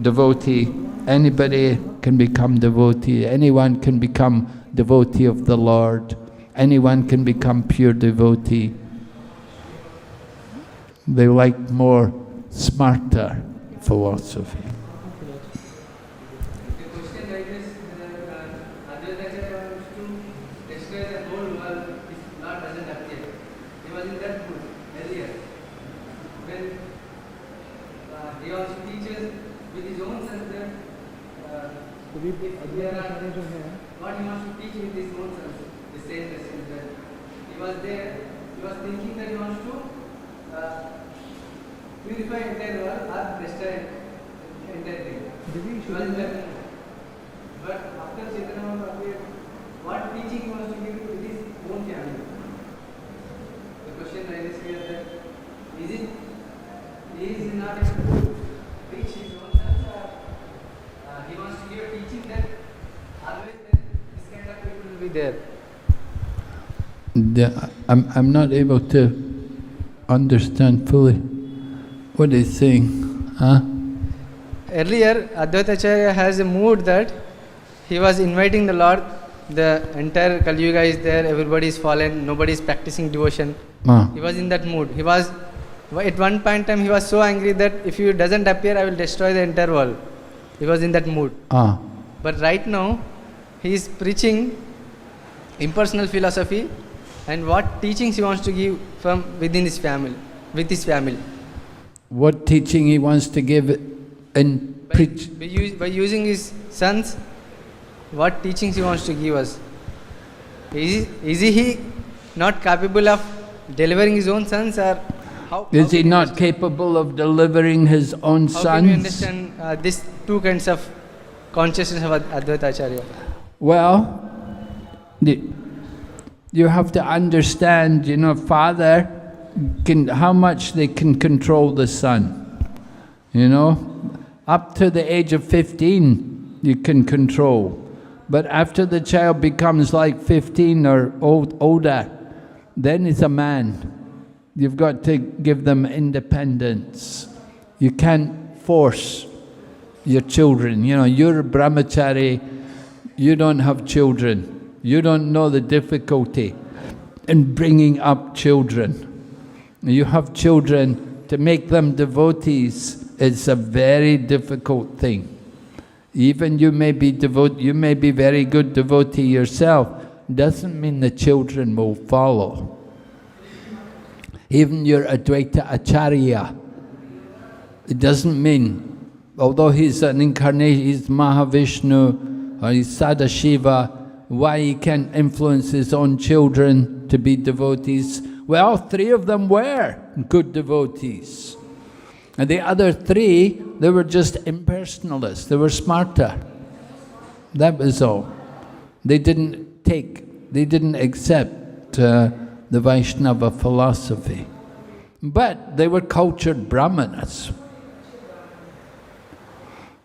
devotee, anybody can become devotee. Anyone can become devotee of the Lord. Anyone can become pure devotee. They like more smarter philosophy. The question like this, Advaita wants to destroy the whole world if Lord doesn't appear. He was in that mood earlier. When he also teaches with his own sons that what he wants to teach with his own sons, the same lesson that he was there, he was thinking that he wants to purify entire world or destroy entire thing. But after Chaitanya appeared, what teaching he wants to give to his own family? The question arises here that he is not able to reach his own sons, or he wants to give a teaching that always this kind of people will be there. I'm not able to understand fully what he's saying. Huh? Earlier, Advaita Acharya has a mood that he was inviting the Lord. The entire Kali Yuga is there, everybody is fallen, nobody is practicing devotion. He was in that mood. He was, at one point in time, he was so angry that if he doesn't appear, I will destroy the entire world. He was in that mood. But right now, he is preaching impersonal philosophy and what teachings he wants to give from within his family, with his family. What teaching he wants to give and preach? By using his sons, what teachings he wants to give us? Is he not capable of delivering his own sons, or how? Is he not capable of delivering his own sons? How can you understand these two kinds of consciousness of Advaita Acharya? Well, you have to understand, father how much they can control the son. Up to the age of 15, you can control. But after the child becomes like 15 or older, then he's a man. You've got to give them independence. You can't force your children. You're a brahmachari, you don't have children. You don't know the difficulty in bringing up children. You have children, to make them devotees, it's a very difficult thing. Even you may be very good devotee yourself, doesn't mean the children will follow. Even your Advaita Acharya, it doesn't mean, although he's an incarnation, he's Mahavishnu or he's Sadashiva, why he can't influence his own children to be devotees? Well, 3 of them were good devotees. And the other 3, they were just impersonalists. They were smarter. That was all. They didn't accept the Vaishnava philosophy. But they were cultured brahmanas.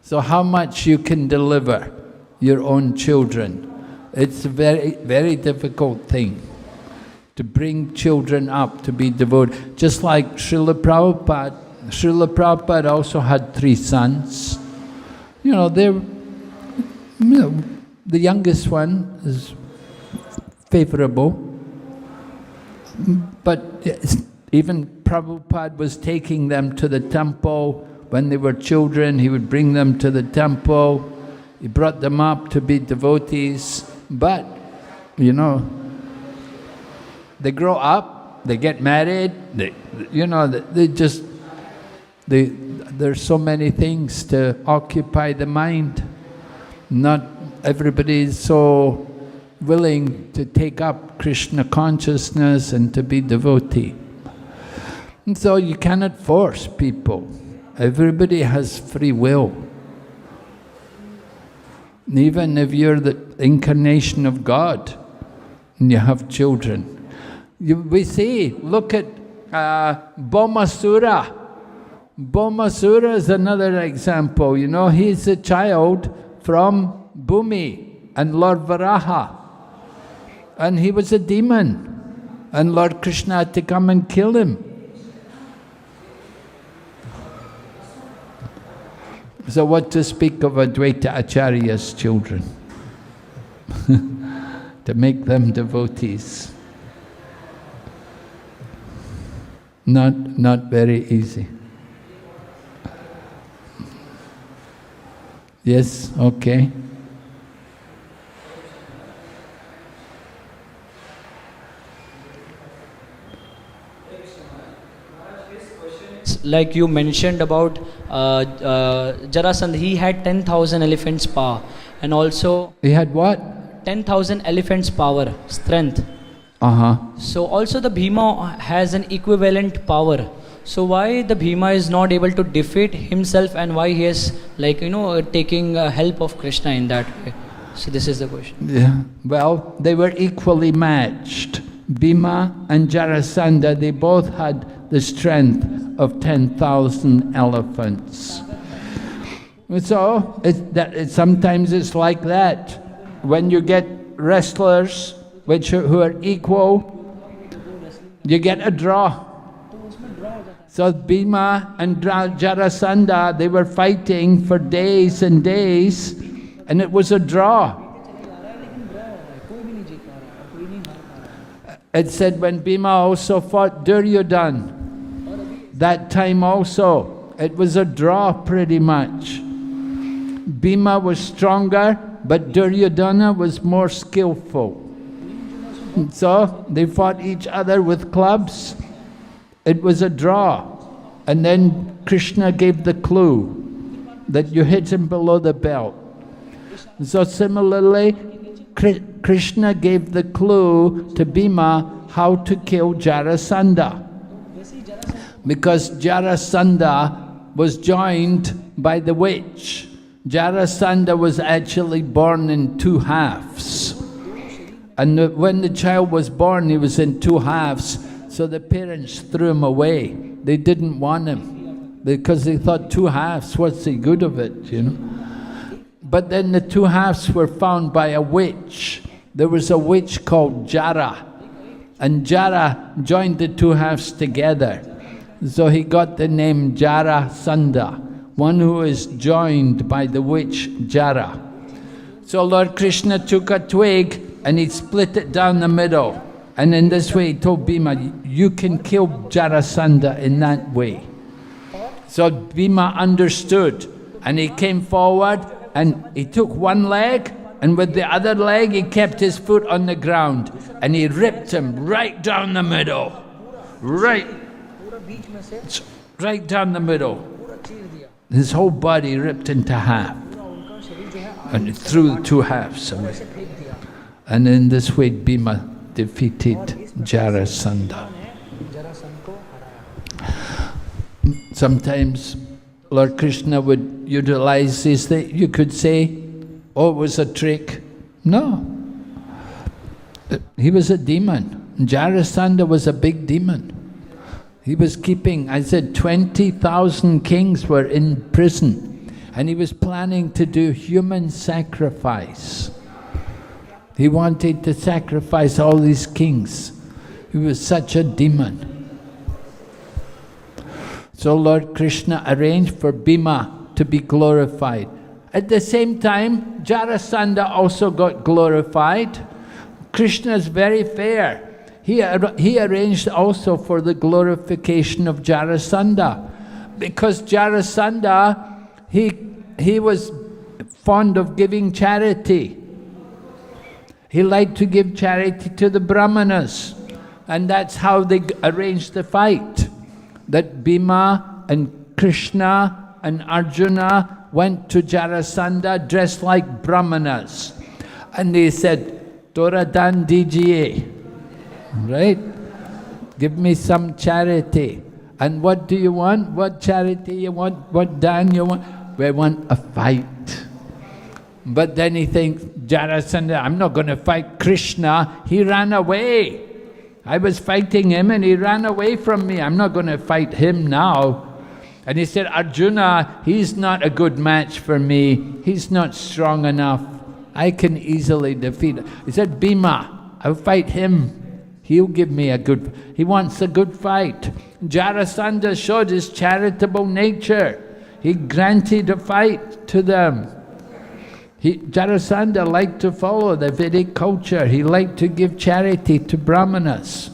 So how much you can deliver your own children? It's a very, very difficult thing to bring children up to be devoted. Just like Srila Prabhupada. Srila Prabhupada also had 3 sons. The youngest one is favorable. But even Prabhupada was taking them to the temple. When they were children, he would bring them to the temple. He brought them up to be devotees. But, they grow up, they get married, there's so many things to occupy the mind. Not everybody is so willing to take up Krishna consciousness and to be devotee. And so you cannot force people. Everybody has free will. Even if you're the incarnation of God and you have children. We see, look at Bhaumasura. Bhaumasura is another example. He's a child from Bhumi and Lord Varaha. And he was a demon. And Lord Krishna had to come and kill him. So what to speak of Advaita Acharya's children? To make them devotees. Not very easy. Yes, okay. Like you mentioned about Jarasandha, he had 10,000 elephants power, and also He had what? 10,000 elephants power, strength. So also the Bhima has an equivalent power. So why the Bhima is not able to defeat himself, and why he is taking help of Krishna in that way? So this is the question. Yeah. Well, they were equally matched. Bhima and Jarasandha, they both had the strength of 10,000 elephants. So sometimes it's like that. When you get wrestlers who are equal, you get a draw. So Bhima and Jarasandha, they were fighting for days and days, and it was a draw. It said when Bhima also fought Duryodhana, that time also, it was a draw pretty much. Bhima was stronger, but Duryodhana was more skillful. So they fought each other with clubs. It was a draw. And then Krishna gave the clue that you hit him below the belt. So similarly, Krishna gave the clue to Bhima how to kill Jarasandha. Because Jarasandha was joined by the witch. Jarasandha was actually born in two halves. And when the child was born, he was in two halves. So the parents threw him away. They didn't want him because they thought two halves, what's the good of it, But then the two halves were found by a witch. There was a witch called Jara. And Jara joined the two halves together. So he got the name Jarasandha, one who is joined by the witch Jara. So Lord Krishna took a twig and he split it down the middle. And in this way he told Bhima, you can kill Jarasandha in that way. So Bhima understood and he came forward and he took one leg, and with the other leg he kept his foot on the ground and he ripped him right down the middle. Right down the middle. His whole body ripped into half. And he threw the two halves away. And in this way Bhima defeated Jarasandha. Sometimes Lord Krishna would utilize this thing. You could say, oh, it was a trick. No. He was a demon. Jarasandha was a big demon. He was keeping, I said, 20,000 kings were in prison. And he was planning to do human sacrifice. He wanted to sacrifice all these kings. He was such a demon. So Lord Krishna arranged for Bhima to be glorified. At the same time, Jarasandha also got glorified. Krishna is very fair. He arranged also for the glorification of Jarasandha. Because Jarasandha, he was fond of giving charity. He liked to give charity to the Brahmanas. And that's how they arranged the fight. That Bhima and Krishna and Arjuna went to Jarasandha dressed like Brahmanas. And they said, Tora dan dijiye. Right? Give me some charity. And what do you want? What charity you want? What dan you want? We want a fight. But then he thinks, Jarasandha, I'm not going to fight Krishna. He ran away. I was fighting him and he ran away from me. I'm not going to fight him now. And he said, Arjuna, he's not a good match for me. He's not strong enough. I can easily defeat him. He said, Bhima, I'll fight him. He'll give me he wants a good fight. Jarasandha showed his charitable nature. he granted a fight to them. Jarasandha liked to follow the Vedic culture. He liked to give charity to Brahmanas.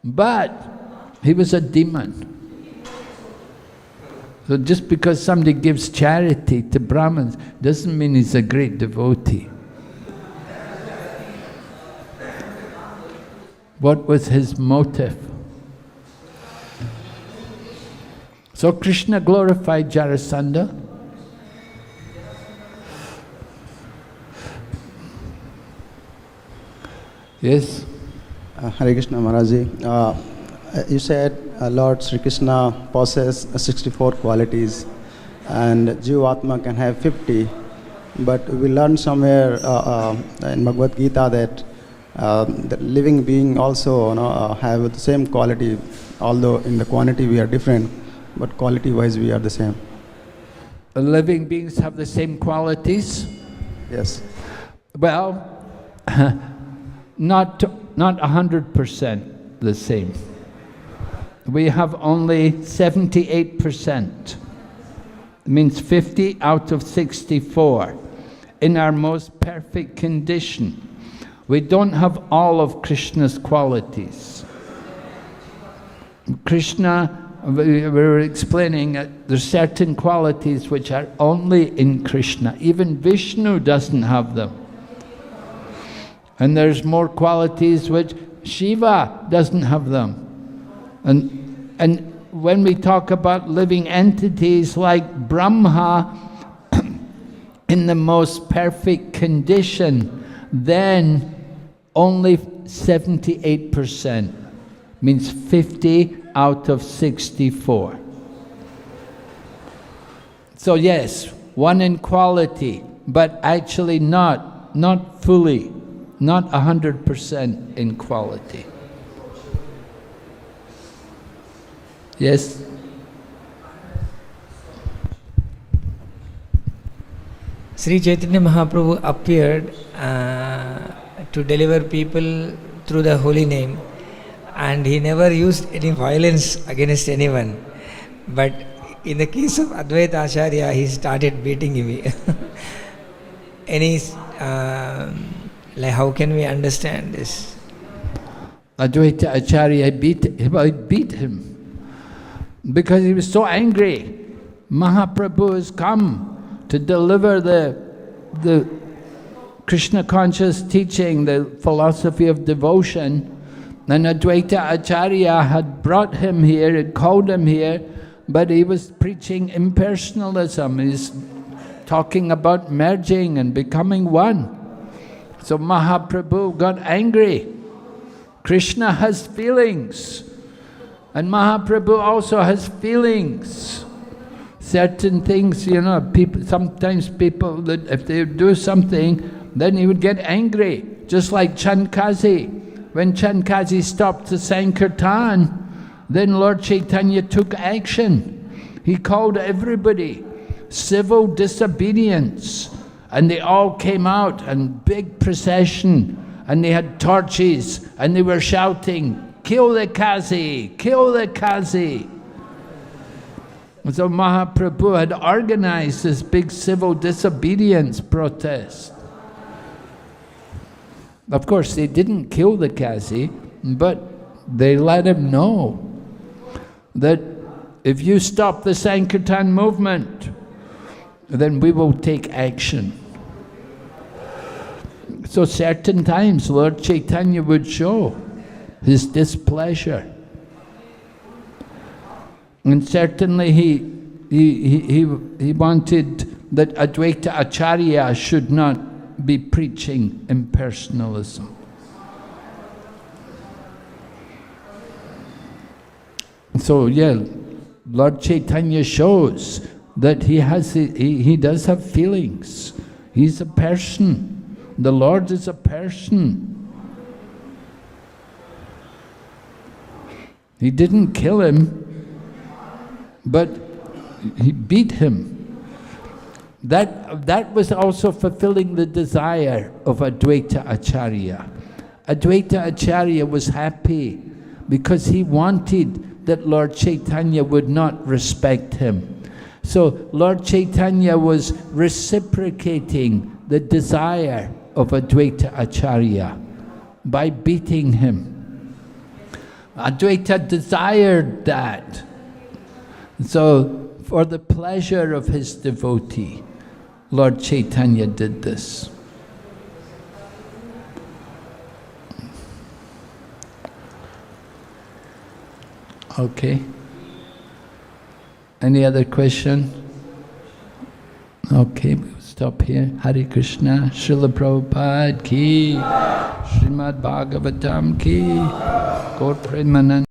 But he was a demon. So just because somebody gives charity to Brahmins doesn't mean he's a great devotee. What was his motive? So Krishna glorified Jarasandha. Yes? Hare Krishna Maharaji. You said Lord Sri Krishna possesses 64 qualities and Jivatma can have 50. But we learned somewhere in Bhagavad Gita that the living being also have the same quality, although in the quantity we are different, but quality-wise we are the same. The living beings have the same qualities? Yes. Well, not 100% the same. We have only 78%. It means 50 out of 64 in our most perfect condition. We don't have all of Krishna's qualities. Krishna, we were explaining that there's certain qualities which are only in Krishna. Even Vishnu doesn't have them. And there's more qualities which Shiva doesn't have them. And when we talk about living entities like Brahma in the most perfect condition, then only 78%, means 50 out of 64. So yes, one in quality, but actually not fully, not 100% in quality. Yes? Sri Chaitanya Mahaprabhu appeared to deliver people through the holy name, and he never used any violence against anyone. But in the case of Advaita Acharya, he started beating him. Like how can we understand this? Advaita Acharya beat him because he was so angry. Mahaprabhu has come to deliver the Krishna conscious teaching, the philosophy of devotion, and Advaita Acharya had brought him here, had called him here, but he was preaching impersonalism. He's talking about merging and becoming one. So Mahaprabhu got angry. Krishna has feelings, and Mahaprabhu also has feelings. Certain things, sometimes people, that if they do something, then he would get angry. Just like Chandkazi. When Chandkazi stopped the Sankirtan, then Lord Chaitanya took action. He called everybody, civil disobedience. And they all came out in big procession, and they had torches, and they were shouting, "Kill the Kazi! Kill the Kazi!" And so Mahaprabhu had organized this big civil disobedience protest. Of course, they didn't kill the Kazi, but they let him know that if you stop the Sankirtan movement, then we will take action. So certain times Lord Chaitanya would show his displeasure. And certainly he wanted that Advaita Acharya should not be preaching impersonalism. So yeah, Lord Chaitanya shows that he does have feelings. He's a person. The Lord is a person. He didn't kill him, but he beat him. That was also fulfilling the desire of Advaita Acharya. Advaita Acharya was happy because he wanted that Lord Chaitanya would not respect him. So Lord Chaitanya was reciprocating the desire of Advaita Acharya by beating him. Advaita desired that. So for the pleasure of his devotee, Lord Chaitanya did this. Okay. Any other question? Okay, we'll stop here. Hare Krishna, Srila Prabhupada ki, Srimad Bhagavatam ki, Gaur Premanand.